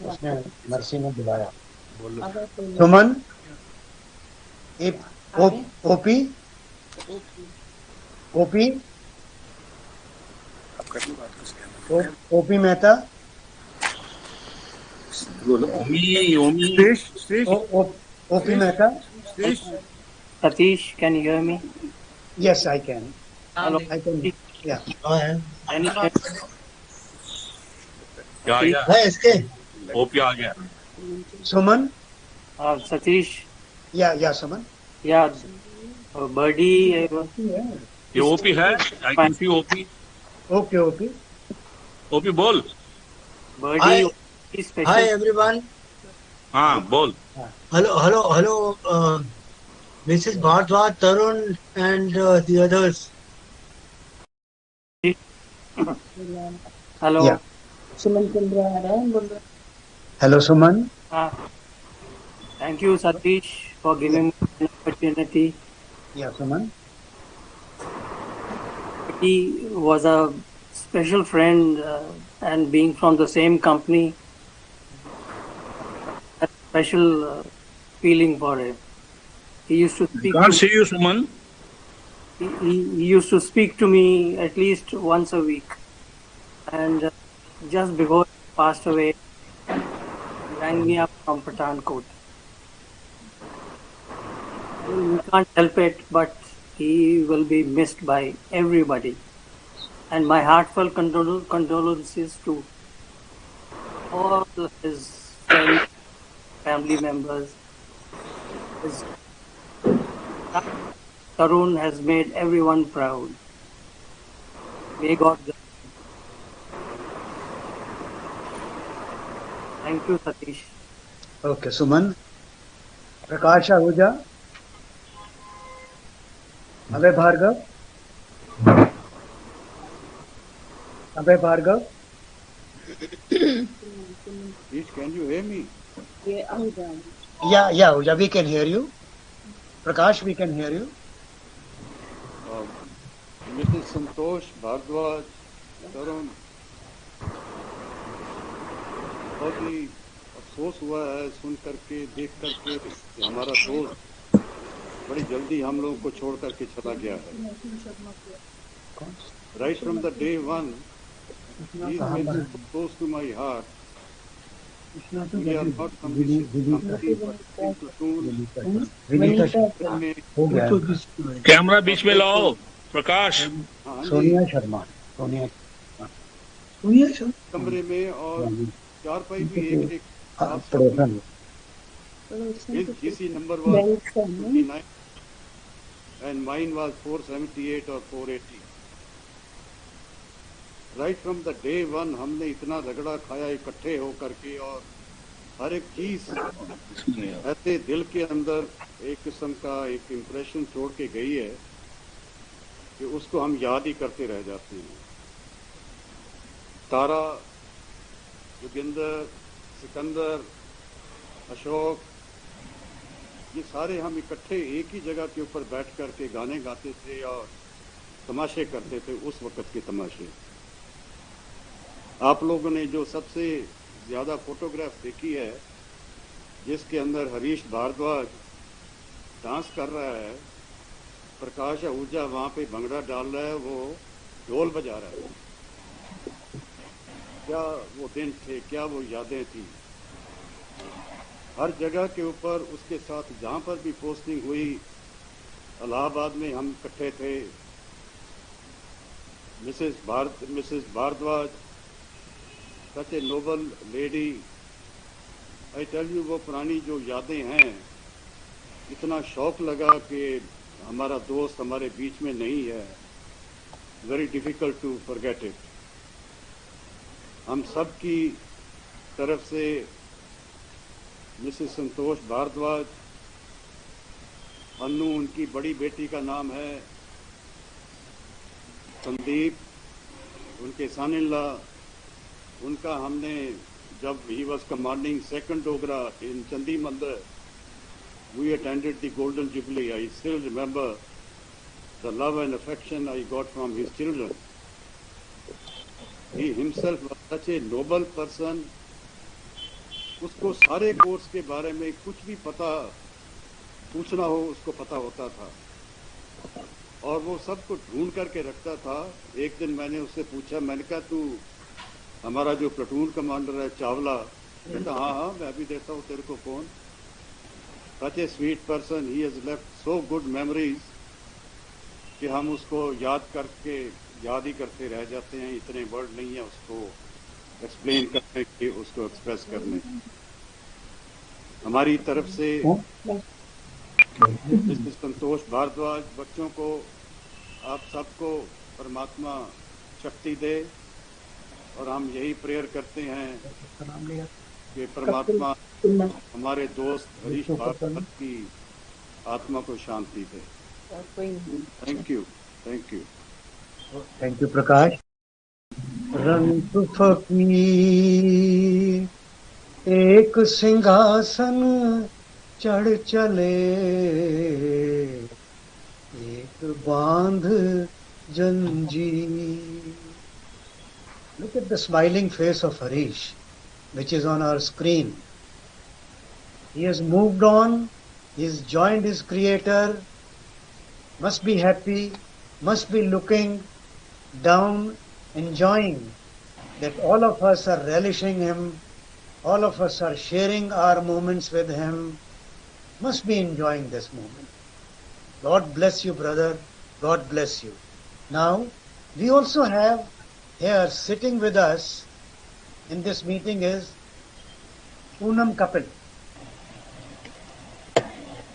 उसने मर्सी ने बुलाया. Suman. OP. OP Mehta. OP Mehta. Satish, can you hear me? Yes, I can. Hello. I can. Yeah. क्या है इसके? ओपी आ गया. सुमन. Satish. Yeah, Suman. Yeah, Birdie. ये ओपी है. I can see OP. Okay, OP. OP बोल. Birdie. Hi everyone. हाँ बोल. Hello. Mrs. Bhardwaj, Tarun, and the others. Hello. Yeah. सुमन चंद्रा आ रहा है, बोल रहा है। Hello, Suman. Thank you, Satish, for giving me an opportunity. Yeah, Suman. He was a special friend, and being from the same company, a special feeling for him. He used to speak. Can't see you, Suman. He used to speak to me at least once a week, and just before he passed away, he rang me up from Pathankot. We can't help it, but he will be missed by everybody. And my heartfelt condolences to all his friends, family members. His Tarun has made everyone proud. May God bless him. Thank you, Satish. Okay, Suman. Prakash Ahuja. Abhay Bhargav. Abhay Bhargav. Please, can you hear me? Yeah, Ahuja, we can hear you. Prakash, we can hear you. Mrs. Santosh Bhardwaj, Tarun, बहुत ही अफसोस हुआ है सुन करके देख करके कि हमारा दोस्त बड़ी जल्दी हम लोगों को छोड़ करके चला गया है. Right from the day one, he is very close to my heart. We are not from the same company, but platoon. Camera बीच में लाओ, प्रकाश. सोनिया शर्मा. कमरे में और चारपाई भी एक his GC number was 29 and mine was 478 or 480. Right from the day one हमने इतना झगड़ा खाया इकट्ठे हो करके और हर एक चीज ऐसे दिल के अंदर एक किस्म का एक इम्प्रेशन छोड़ के गई है कि उसको हम याद ही करते रह जाते हैं. तारा, जोगिंदर, सिकंदर, अशोक, ये सारे हम इकट्ठे एक ही जगह के ऊपर बैठ करके गाने गाते थे और तमाशे करते थे. उस वक्त के तमाशे आप लोगों ने जो सबसे ज्यादा फोटोग्राफ देखी है जिसके अंदर हरीश भारद्वाज डांस कर रहा है, प्रकाश आहूजा वहां पे भंगड़ा डाल रहा है, वो ढोल बजा रहा है. क्या वो दिन थे, क्या वो यादें थी. हर जगह के ऊपर उसके साथ जहां पर भी पोस्टिंग हुई, इलाहाबाद में हम इकट्ठे थे. Mrs Bharadwaj, such a noble lady. I tell you, वो पुरानी जो यादें हैं, इतना शौक लगा कि हमारा दोस्त हमारे बीच में नहीं है. Very difficult to forget it. हम सब की तरफ से मिसेस संतोष भारद्वाज, अन्नू उनकी बड़ी बेटी का नाम है, संदीप उनके सन-इन-लॉ, उनका हमने जब ही was commanding 2nd Dogra in Chandi Mandir, we attended the Golden Jubilee. I still remember the love and affection I got from his children. He himself was such a noble person. उसको सारे कोर्स के बारे में कुछ भी पता पूछना हो उसको पता होता था और वो सबको ढूंढ करके रखता था. एक दिन मैंने उससे पूछा, मैंने कहा तू हमारा जो प्लाटून कमांडर है चावला, कहता हाँ मैं भी देता हूँ तेरे को phone. Such a sweet person, he has left so good memories कि हम उसको याद ही करते रह जाते हैं. इतने वर्ड नहीं है उसको एक्सप्लेन करने के, उसको एक्सप्रेस करने. हमारी तरफ से मिसेस संतोष भारद्वाज, बच्चों को, आप सबको परमात्मा शक्ति दे और हम यही प्रेयर करते हैं कि परमात्मा हमारे दोस्त हरीश भारद्वाज की आत्मा को शांति दे। Thank you, thank you. Thank you Prakash. रंग फकीर एक सिंहासन चढ़ चले, एक बांध जंजीर। Look at the smiling face of Harish, which is on our screen. He has moved on, he has joined his creator, must be happy, must be looking down, enjoying that all of us are relishing him, all of us are sharing our moments with him, must be enjoying this moment. God bless you, brother. God bless you. Now, we also have here sitting with us in this meeting is Poonam Kapil.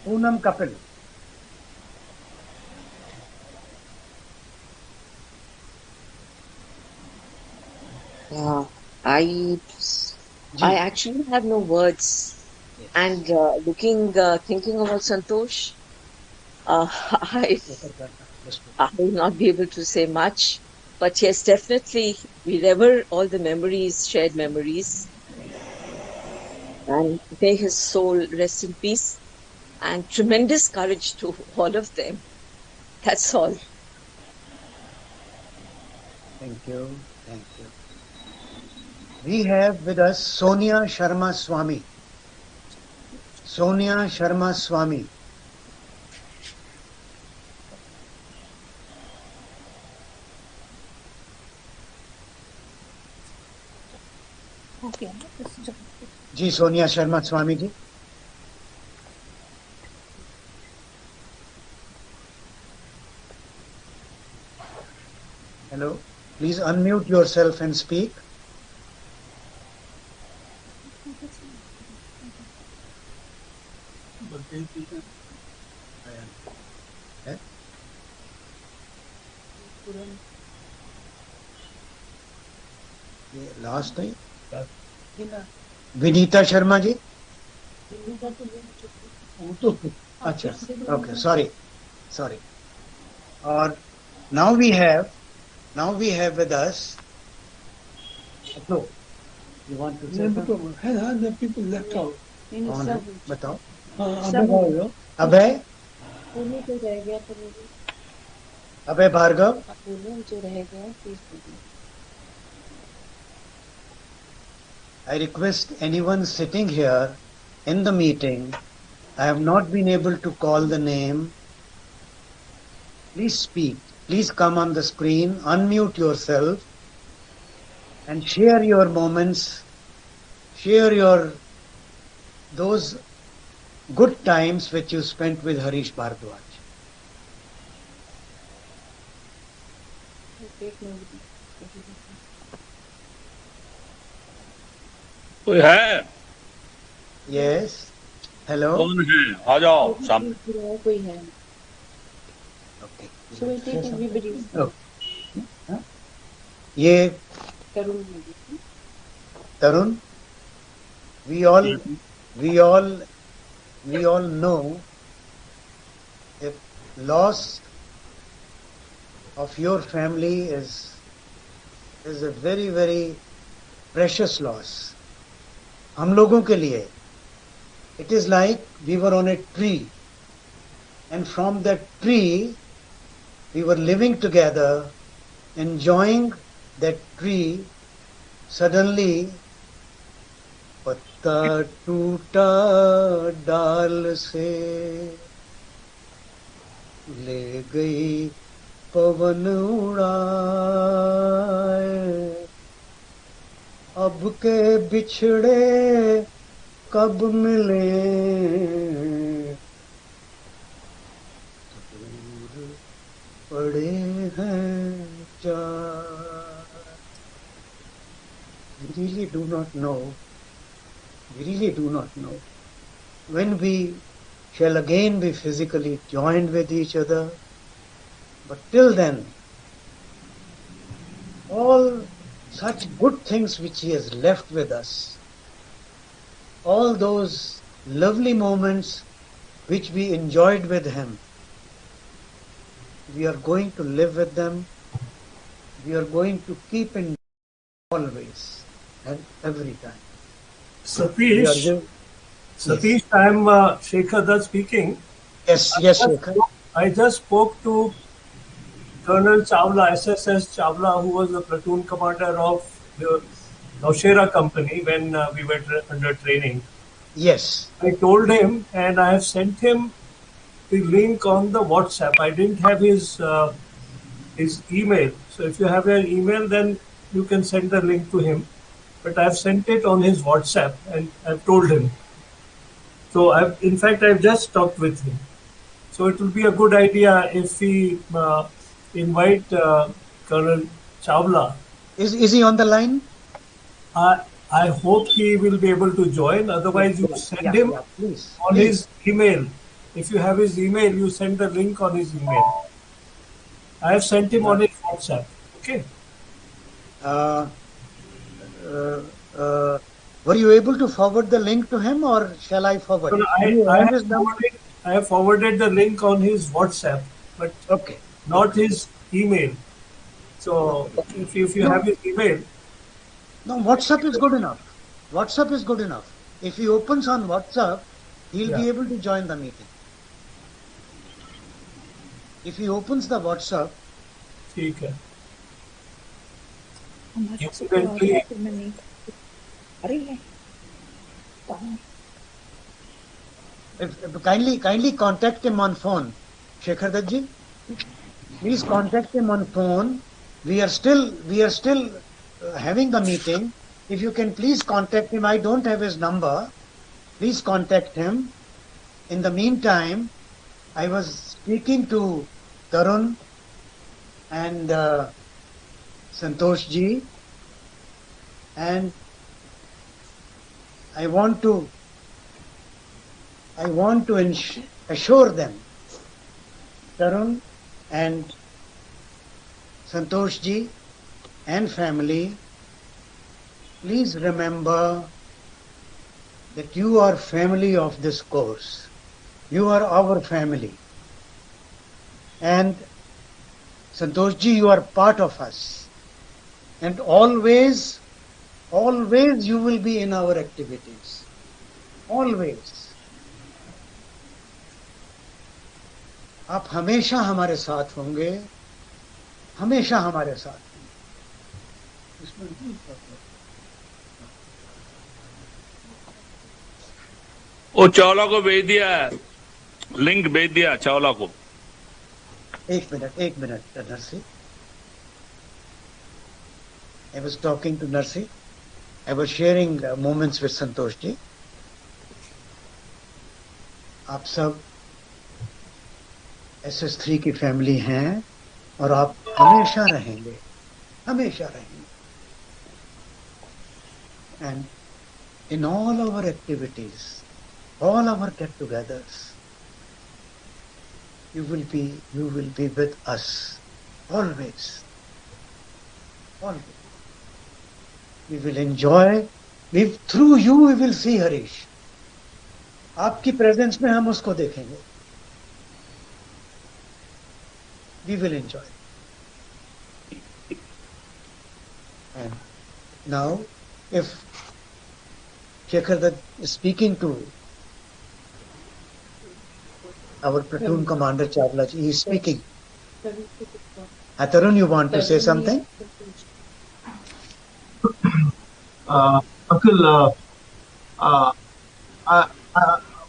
Poonam Kapil. I actually have no words. Yes. And thinking about Santosh, I will not be able to say much. But yes, definitely, wherever all the memories, shared memories, and may his soul rest in peace, and tremendous courage to all of them. That's all. Thank you. Thank you. We have with us Sonia Sharma Swami. Sonia Sharma Swami. Ji Sonia Sharma Swami ji. Hello, please unmute yourself and speak. ये last नहीं विनीता शर्मा जी। अच्छा, okay, sorry. और now we have with us. So, you want to say something? The people left out. कौन है? बताओ। अभय अभय Bhargava. I request anyone sitting here in the meeting, I have not been able to call the name. Please speak. Please come on the screen, unmute yourself and share your moments, share those good times which you spent with Harish Bhardwaj. कोई है? Yes. Hello. कौन है? आ जाओ सामने। कोई है। Okay. So we'll take everybody. ये Tarun. We all know that loss of your family is a very, very precious loss. हम लोगों के लिए it is like we were on a tree, and from that tree we were living together, enjoying that tree. Suddenly पत्ता टूटा डाल से ले गई पवन उड़ाए, अब के बिछड़े कब मिले दूर पड़े हैं चार. We really do not know when we shall again be physically joined with each other. But till then, all such good things which he has left with us, all those lovely moments which we enjoyed with him, we are going to live with them. We are going to keep in always and every time. Satish, Satish, I am Shekhar Dutt speaking. Yes, Shekhar. I just spoke to Colonel Chawla, SSS Chawla, who was the platoon commander of the Naushera company when we were under training. Yes. I told him, and I have sent him the link on the WhatsApp. I didn't have his email. So if you have an email, then you can send the link to him. But I've sent it on his WhatsApp, and I've told him. So in fact, I've just talked with him. So it will be a good idea if we invite Colonel Chawla. Is he on the line? I hope he will be able to join. Otherwise, you send him on his email. If you have his email, you send the link on his email. I have sent him on his WhatsApp. Okay. Were you able to forward the link to him, or shall I forward? I have forwarded the link on his WhatsApp, but not his email. So if you have his email. No, WhatsApp is good enough. WhatsApp is good enough. If he opens on WhatsApp, he'll be able to join the meeting. If he opens the WhatsApp. ठीक है. Kindly contact him on phone, Shekhar Dutt ji. Please contact him on phone. We are still having the meeting. If you can please contact him. I don't have his number. Please contact him. In the meantime, I was speaking to Tarun and Santosh ji, and I want to assure them, Tarun and Santosh ji and family, please remember that you are family of this course. You are our family. And Santosh ji, you are part of us. And always you will be in our activities. Always. आप हमेशा हमारे साथ होंगे, हमेशा हमारे साथ. वो चावला को भेज दिया है, लिंक भेज दिया चावला को. एक minute Narsi. I was talking to Narsi. I was sharing moments with Santosh ji. आप सब SS3 की फैमिली हैं और आप हमेशा रहेंगे. And in all our activities, all our get-togethers, you will be with us always. We will enjoy. Through you we will see Harish. आपकी presence में हम उसको देखेंगे. We will enjoy. And now, if Shekhar Dutt is speaking to our platoon commander Chawla ji, he is speaking. Tarun, you want to say something? Uncle,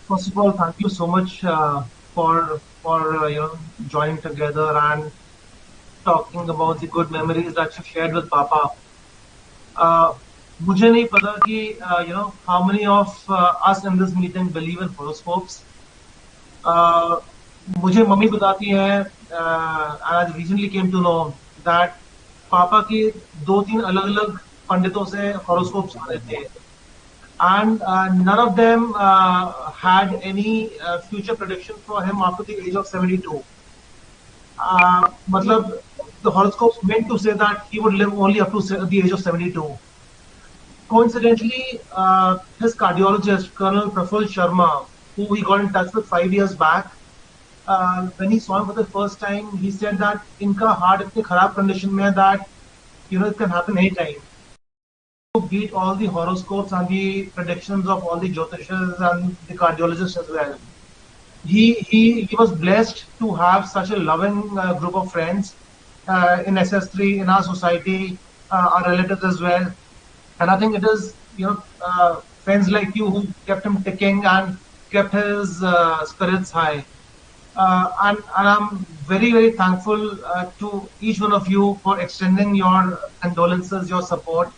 first of all, thank you so much for joining together and talking about the good memories that you shared with Papa. मुझे नहीं पता कि how many of us in this meeting believe in horoscopes. मुझे mummy बताती है, I recently came to know that पापा की 2-3 अलग-अलग पंडितों से horoscopes आ रहे थे, and none of them had any future prediction for him after the age of 72. मतलब the horoscopes meant to say that he would live only up to the age of 72. Coincidentally, his cardiologist, Colonel Praful Sharma, who he got in touch with 5 years back. When he saw him for the first time, he said that inka heart itne kharab condition mein hai that it can happen anytime. To beat all the horoscopes and the predictions of all the Jyotishas and the cardiologists as well. He was blessed to have such a loving group of friends in SS3, in our society, our relatives as well. And I think it is, friends like you who kept him ticking and kept his spirits high. And I'm very, very thankful to each one of you for extending your condolences, your support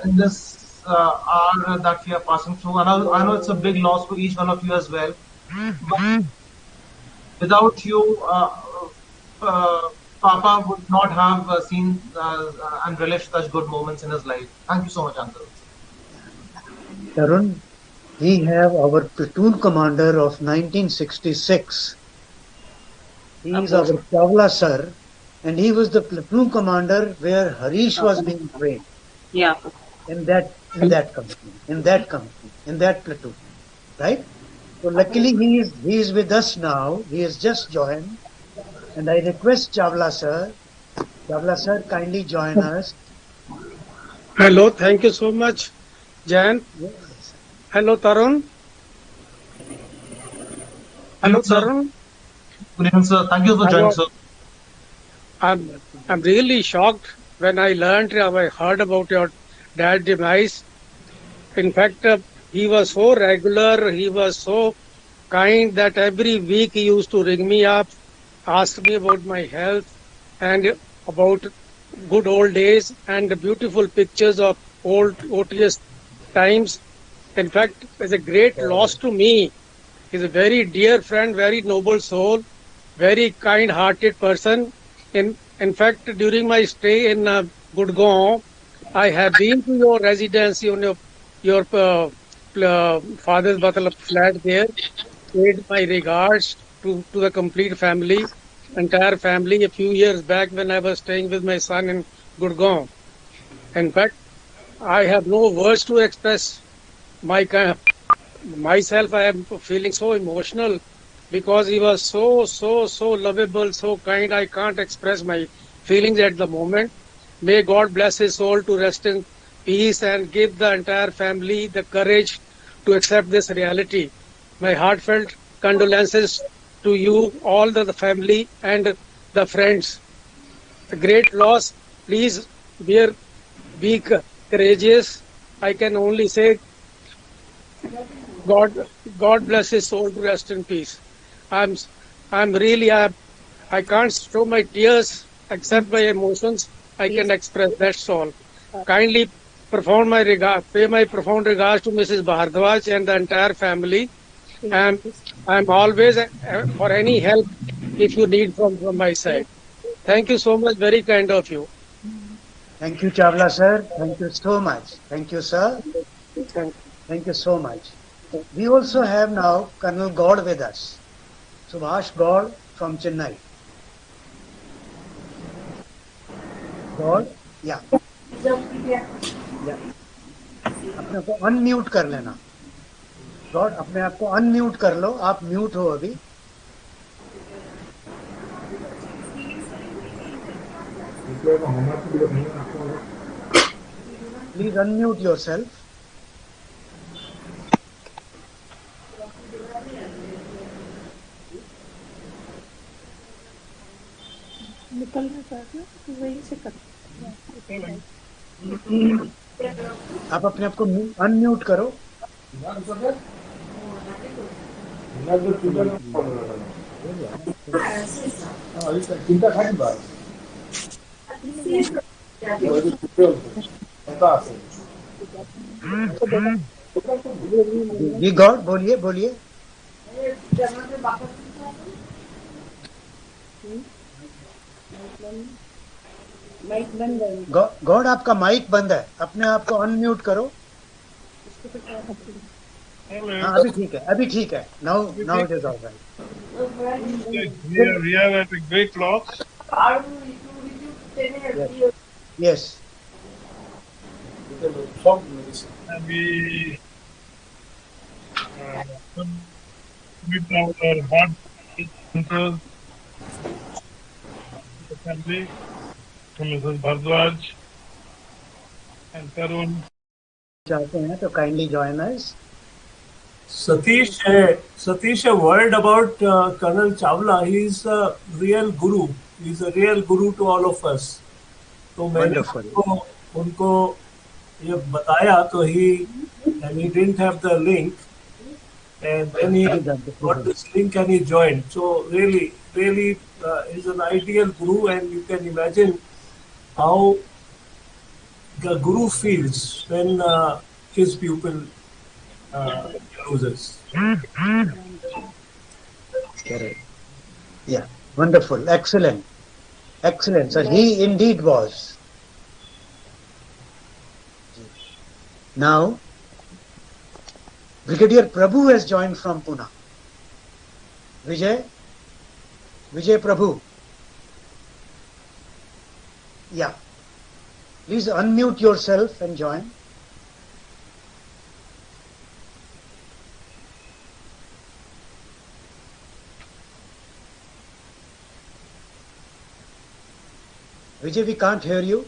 in this hour that we are passing through. And I know it's a big loss for each one of you as well. But without you, Papa would not have seen and relished such good moments in his life. Thank you so much, Uncle. Tarun, we have our platoon commander of 1966. He is our Chawla sir, and he was the platoon commander where Harish was being trained. Yeah. In that platoon, right? So luckily he is with us now. He has just joined, and I request Chawla sir, kindly join us. Hello, thank you so much, Jan. Hello, Tarun. Hello, Tarun. Good evening, sir. Thank you for joining, sir. I'm really shocked when I heard about your dad's demise. In fact, he was so regular, he was so kind that every week he used to ring me up, ask me about my health and about good old days and the beautiful pictures of old OTS times. In fact, it's a great loss to me. He's a very dear friend, very noble soul, very kind-hearted person. In fact, during my stay in Gurgaon, I have been to your residence, your father's flat there, paid my regards to the complete family, entire family, a few years back when I was staying with my son in Gurgaon. In fact, I have no words to express myself. I am feeling so emotional because he was so lovable, so kind. I can't express my feelings at the moment. May God bless his soul to rest in peace and give the entire family the courage to accept this reality. My heartfelt condolences to you, all the family and the friends. A great loss. Please be courageous. I can only say God bless his soul to rest in peace. I'm really, I can't show my tears except my emotions. I can express, that's all. Kindly pay my profound regards to Mrs. Bhardwaj and the entire family. And I'm always for any help if you need from my side. Thank you so much. Very kind of you. Thank you, Chawla sir. Thank you so much. Thank you, sir. Thank you so much. We also have now Colonel God with us. Subhash God from Chennai. God, yeah. अपने को unmute कर लेना. God अपने आप को unmute कर लो. आप mute हो अभी. Please unmute yourself. निकल रहा था तो वही से कर. आप अपने आप को अनम्यूट करो. जी गॉड बोलिए बोलिए. गॉड आपका माइक बंद है. अपने आप को अनम्यूट करो. हाँ अभी ठीक है. Now it is all right. We are at a great loss. Yes. And we with our heart answers assembly to Mrs. Bhardwaj and Tarun. चाहते हैं तो kindly join us. Satish, a word about Colonel Chawla. He is a real guru. He is a real guru to all of us. तो मैंने उनको ये बताया तो he didn't have the link, and then he got this link and he joined. So really is an ideal guru, and you can imagine how the guru feels when his pupil loses. Correct. Yeah, wonderful, excellent, sir. He indeed was. Now, Brigadier Prabhu has joined from Pune. Vijay Prabhu. Yeah. Please unmute yourself and join. Vijay, we can't hear you.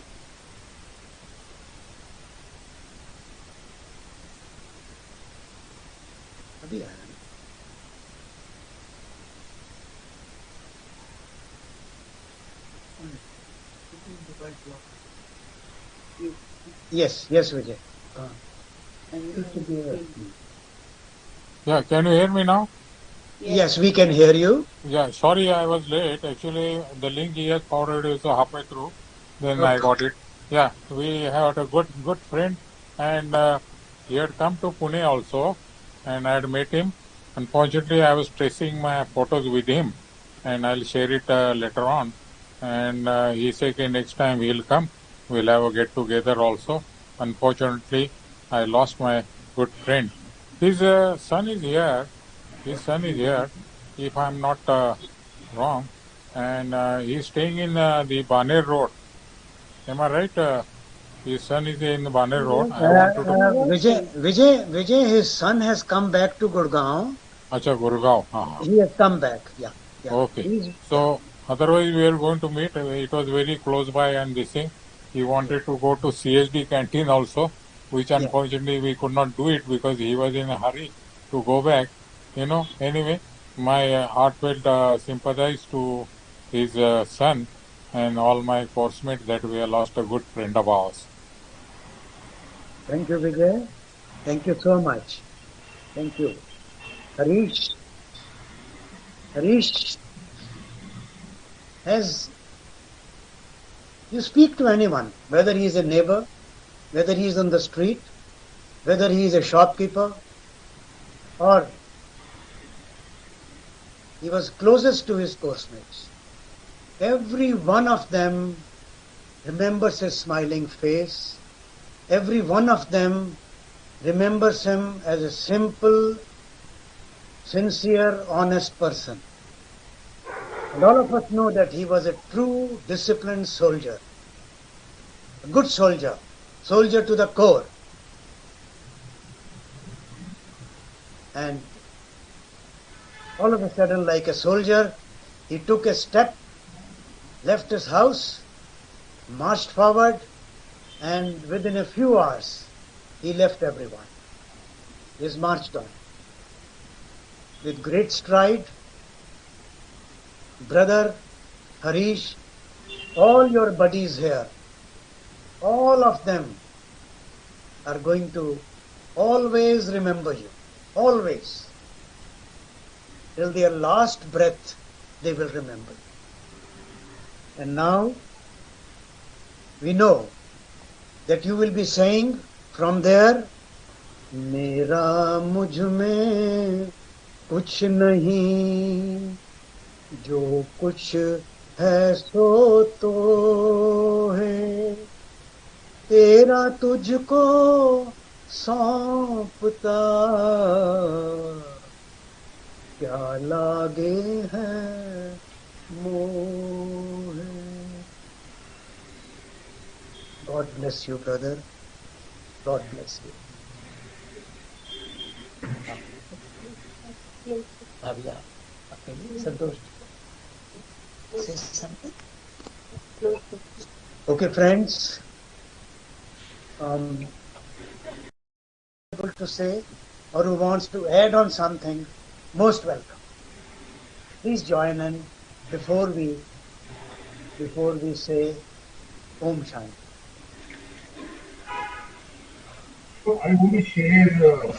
Yes, Vijay. Yeah, can you hear me now? Yes, we can hear you. Yeah, sorry I was late. Actually, the link he has forwarded is halfway through. Then I got it. Yeah, we had a good friend, and he had come to Pune also, and I had met him. Unfortunately, I was tracing my photos with him, and I'll share it later on. And he said next time he'll come. We'll have a get together also. Unfortunately, I lost my good friend. His son is here. If I'm not wrong, and he's staying in the Baner Road. Am I right? His son is in the Baner Road. Vijay, his son has come back to Gurgaon. Acha, Gurgaon. He has come back. Yeah. Okay. So otherwise we are going to meet. It was very close by, and this thing. He wanted to go to CSD canteen also, which unfortunately we could not do it because he was in a hurry to go back. Anyway, my heartfelt sympathize to his son and all my forcemates that we have lost a good friend of ours. Thank you, Vijay. Thank you so much. Thank you. Harish, as you speak to anyone, whether he is a neighbor, whether he is on the street, whether he is a shopkeeper, or he was closest to his course-mates, every one of them remembers his smiling face. Every one of them remembers him as a simple, sincere, honest person. And all of us know that he was a true, disciplined soldier, a good soldier to the core. And all of a sudden, like a soldier, he took a step, left his house, marched forward, and within a few hours, he left everyone. He has marched on with great stride. Brother Harish, all your buddies here, all of them are going to always remember you, always. Till their last breath, they will remember you. And now, we know that you will be saying from there, मेरा मुझ में कुछ नहीं, जो कुछ है सो तो है, तेरा तुझको सौंपता, क्या लागे है मोह. God bless you, brother. God bless you. Bhavya, Santosh, say something. Okay, friends. Able to say, or who wants to add on something, most welcome. Please join in before we say Om Shanti. So I want to share.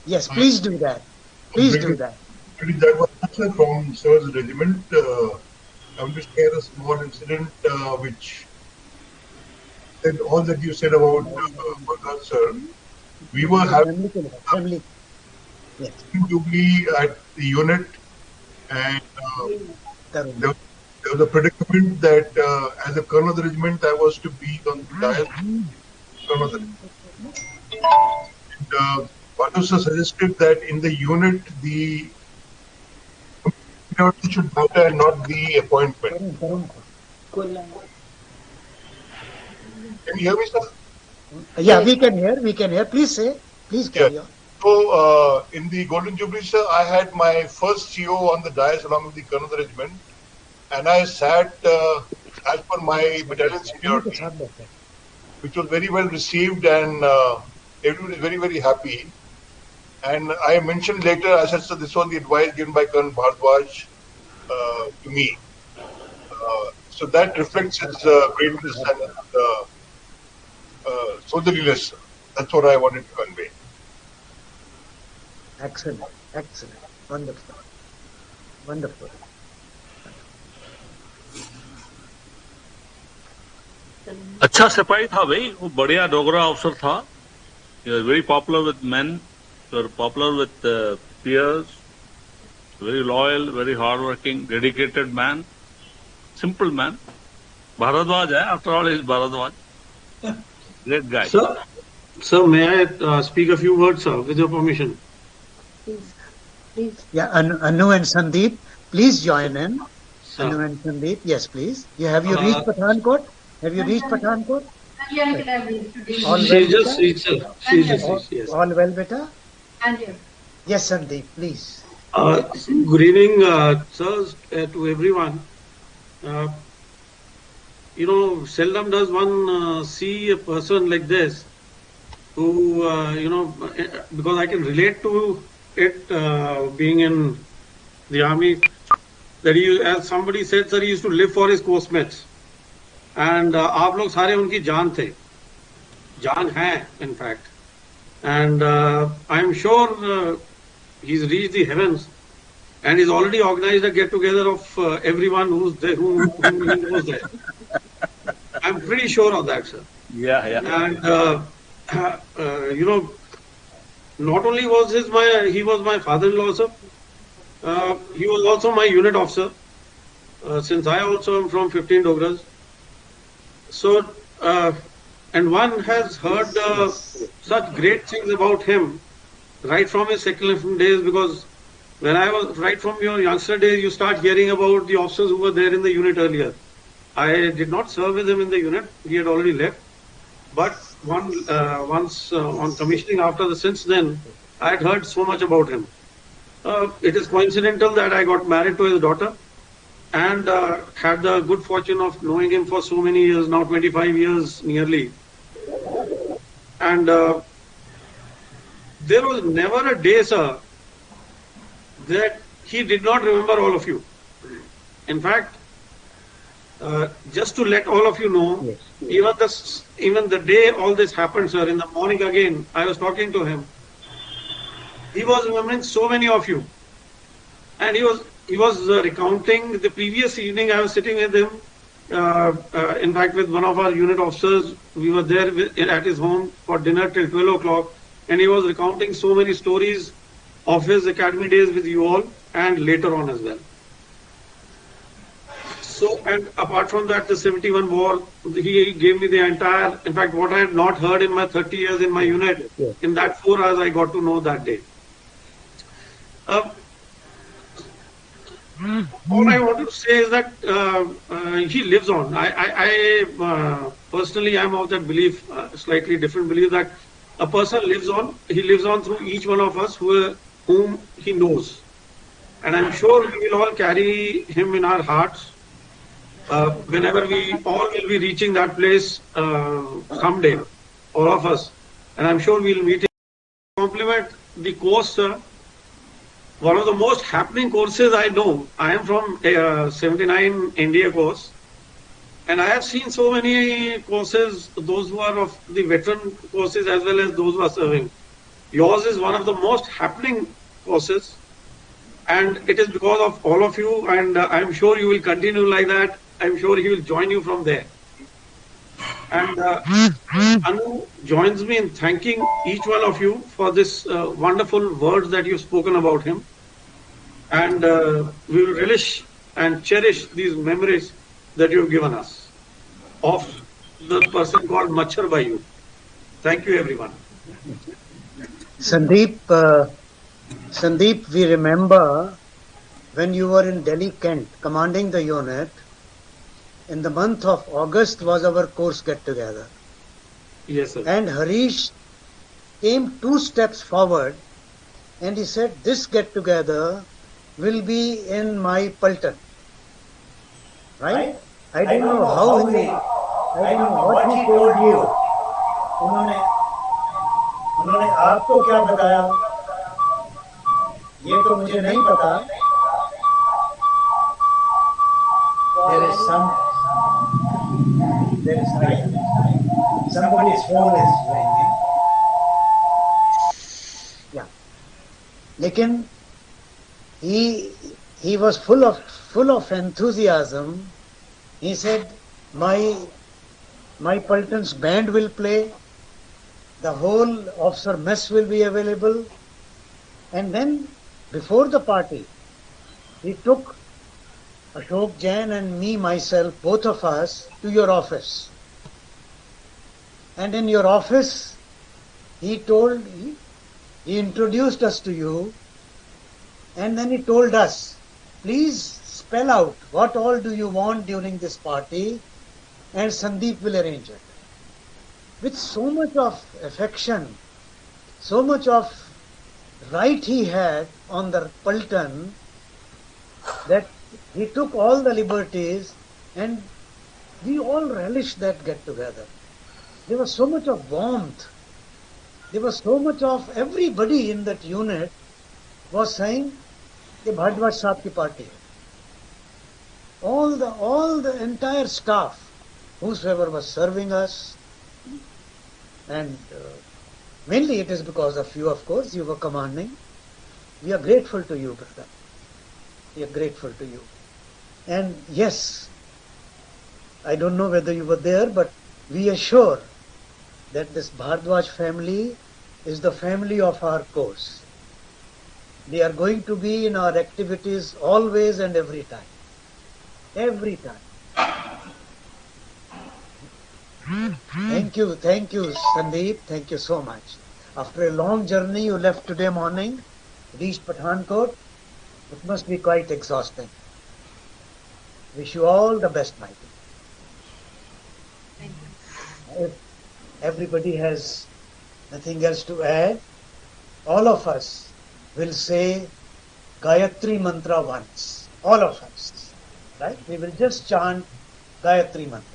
Yes, please do that. Please do that. That was also from Sir's regiment. I want to share a small incident which said all that you said about Bhagat sir. We were having Jubilee at the unit, and there was a predicament that as a colonel of the regiment, I was to be on the dais. Colonel of the regiment. And Bhatu sir suggested that in the unit, the seniority should matter and not the appointment. Can you hear me, sir? Yeah, we can hear. Please say. Please carry on. So, in the Golden Jubilee, sir, I had my first CO on the dais along with the colonel of the regiment, and I sat as per my battalion seniority, which was very well received, and everyone is very, very happy. And I mentioned later, I said, so this was the advice given by Colonel Bharadwaj to me. So that reflects his braveness and soldierliness. That's what I wanted to convey. Excellent. Wonderful. अच्छा सिपाही था भाई, वो बढ़िया डोगरा अफसर था. He was very popular with men, very popular with peers, very loyal, very hardworking, dedicated man, simple man. Bharadwaj, after all, is Bharadwaj. Great guy. Sir, may I speak a few words, sir, with your permission? Please. Yeah, Anu and Sandeep, please join in. Sir. Anu and Sandeep, yes, please. Have you reached Pathankot? Have you reached Pathankot? All she just reached, sir. She just reached, yes. All well, beta? Yes, Sandeep, please. Good evening, sir, to everyone. Seldom does one see a person like this who, because I can relate to it being in the army, that he, as somebody said, sir, he used to live for his course-mates. And आप लोग सारे उनकी जान थे, जान है, in fact. And I'm sure he's reached the heavens, and he's already organized a get-together of everyone who's there, whom he knows there. I'm pretty sure of that, sir. Yeah. And not only was he was my father-in-law, sir. He was also my unit officer. Since I also am from 15 Dogras. So, and one has heard such great things about him right from his second lieutenant days, because when I was, right from your youngster days, you start hearing about the officers who were there in the unit earlier. I did not serve with him in the unit. He had already left. But once on commissioning since then, I had heard so much about him. It is coincidental that I got married to his daughter and had the good fortune of knowing him for so many years, now 25 years nearly. And there was never a day, sir, that he did not remember all of you. In fact, just to let all of you know, even the day all this happened, sir, in the morning again, I was talking to him. He was remembering so many of you. And he was recounting the previous evening. I was sitting with him, in fact, with one of our unit officers. We were there at his home for dinner till 12 o'clock. And he was recounting so many stories of his academy days with you all and later on as well. So, and apart from that, the 71 war, he gave me the entire, in fact, what I had not heard in my 30 years in my unit, in that 4 hours I got to know that day. All I want to say is that he lives on. I personally am of that belief, slightly different belief, that a person lives on. He lives on through each one of us whom he knows. and I'm sure we will all carry him in our hearts whenever we all will be reaching that place someday, all of us. And I'm sure we'll meet him. Compliment the course, sir. One of the most happening courses I know. I am from 79 India course, and I have seen so many courses, those who are of the veteran courses as well as those who are serving. Yours is one of the most happening courses, and it is because of all of you, and I'm sure you will continue like that. I'm sure he will join you from there. And Anu joins me in thanking each one of you for this wonderful words that you've spoken about him. And we will relish and cherish these memories that you've given us of the person called Machar Bayu. Thank you, everyone. Sandeep, we remember when you were in Delhi, Kent, commanding the unit. In the month of August was our course get-together. Yes, sir. And Harish came 2 steps forward and he said, this get-together will be in my Paltan. Right? I don't know how he, I don't know what he told you. उन्होंने आपको क्या बताया ये तो मुझे नहीं पता. There is somebody's phone is ringing. Yeah. लेकिन he was full of enthusiasm. He said, my Paltan's band will play, the whole officer mess will be available, and then before the party, he took Ashok Jain and me, myself, both of us, to your office. And in your office, he introduced us to you, and then he told us, please spell out what all do you want during this party, and Sandeep will arrange it. With so much of affection, so much of right he had on the Paltan, that he took all the liberties and we all relished that get-together. There was so much of warmth. There was so much of everybody in that unit was saying, the Bhardwaj Sahab ki party. All the entire staff, whosoever was serving us, and mainly it is because of you, of course, you were commanding. We are grateful to you, brother. We are grateful to you. And yes, I don't know whether you were there, but we are sure that this Bhardwaj family is the family of our course. They are going to be in our activities always and every time. Every time. Thank you, Sandeep. Thank you so much. After a long journey, you left today morning, reached Pathankot. It must be quite exhausting. Wish you all the best, my dear. Thank you. If everybody has nothing else to add, all of us will say Gayatri Mantra once. All of us. Right? We will just chant Gayatri Mantra.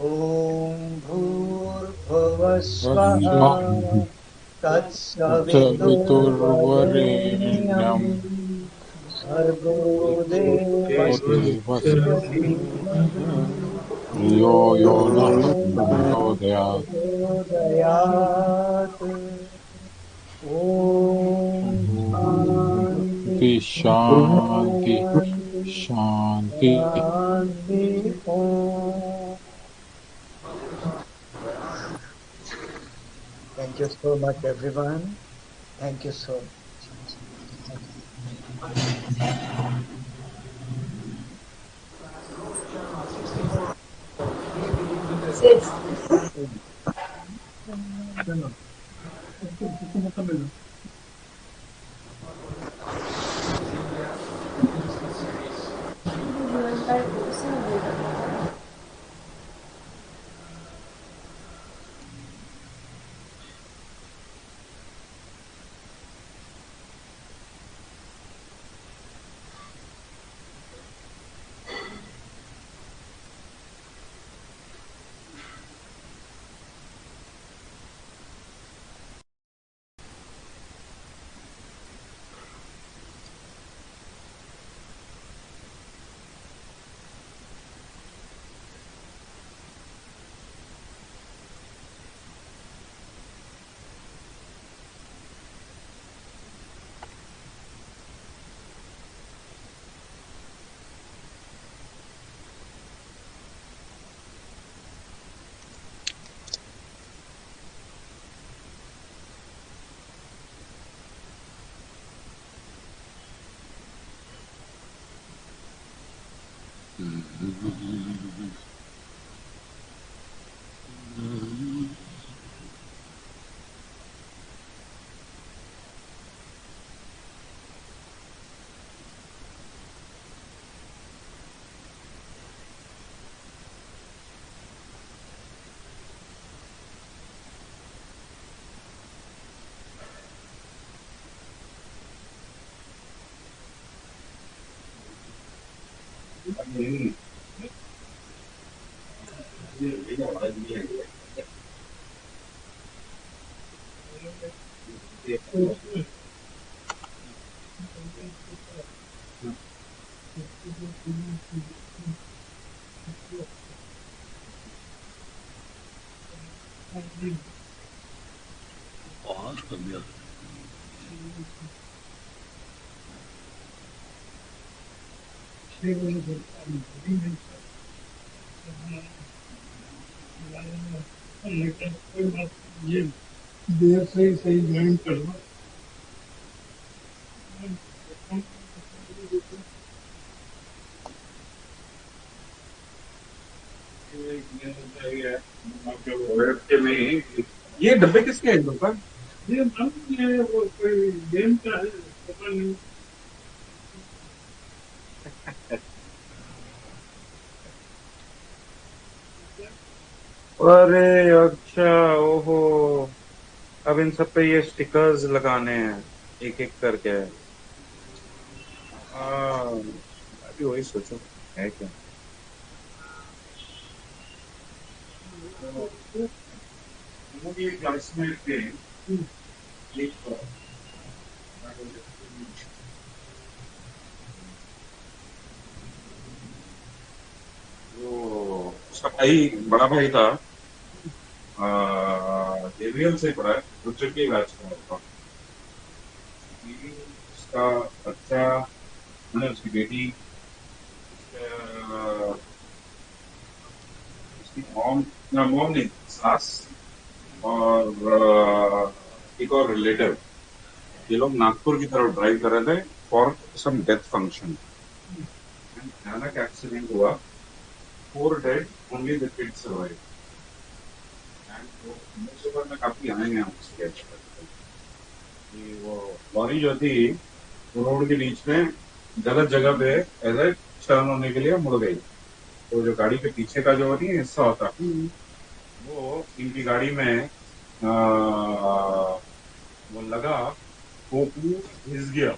Om Bhur Swaha Tatsaviturvarenyam Bhargo Devasya Yo Nah Pradayat Om Shanti Shanti Om. Thank you so much, everyone. Thank you so much. पास कर दिया ये देर से ही सही join करना। ये डब्बे किसके हैं ऊपर? ये वो कोई गेम का है, पता नहीं। अरे अच्छा, ओहो, अब इन सब पे ये स्टिकर्स लगाने हैं एक एक करके। अभी वही सोचो है क्या। ये क्लासमेट थे, वो उसका भाई, बड़ा भाई था, जेवीएल से पढ़ा है, रुचर के बैच का होता। उसका बच्चा, मैंने उसकी बेटी, उसकी मॉम नहीं, सास और एक और रिलेटिव, ये लोग नागपुर की तरफ ड्राइव कर रहे थे फॉर सम डेथ फंक्शन। भयानक एक्सीडेंट हुआ, 4 dead, only the kids survive. Newspaper में काफी आए हैं उसके कि वो लॉरी जो थी रोड के बीच में गलत जगह पे ऐसे टर्न होने के लिए मुड़ गई। तो जो गाड़ी के पीछे का जो नहीं हिस्सा होता, वो इनकी गाड़ी में वो लगा, वो घिस गया।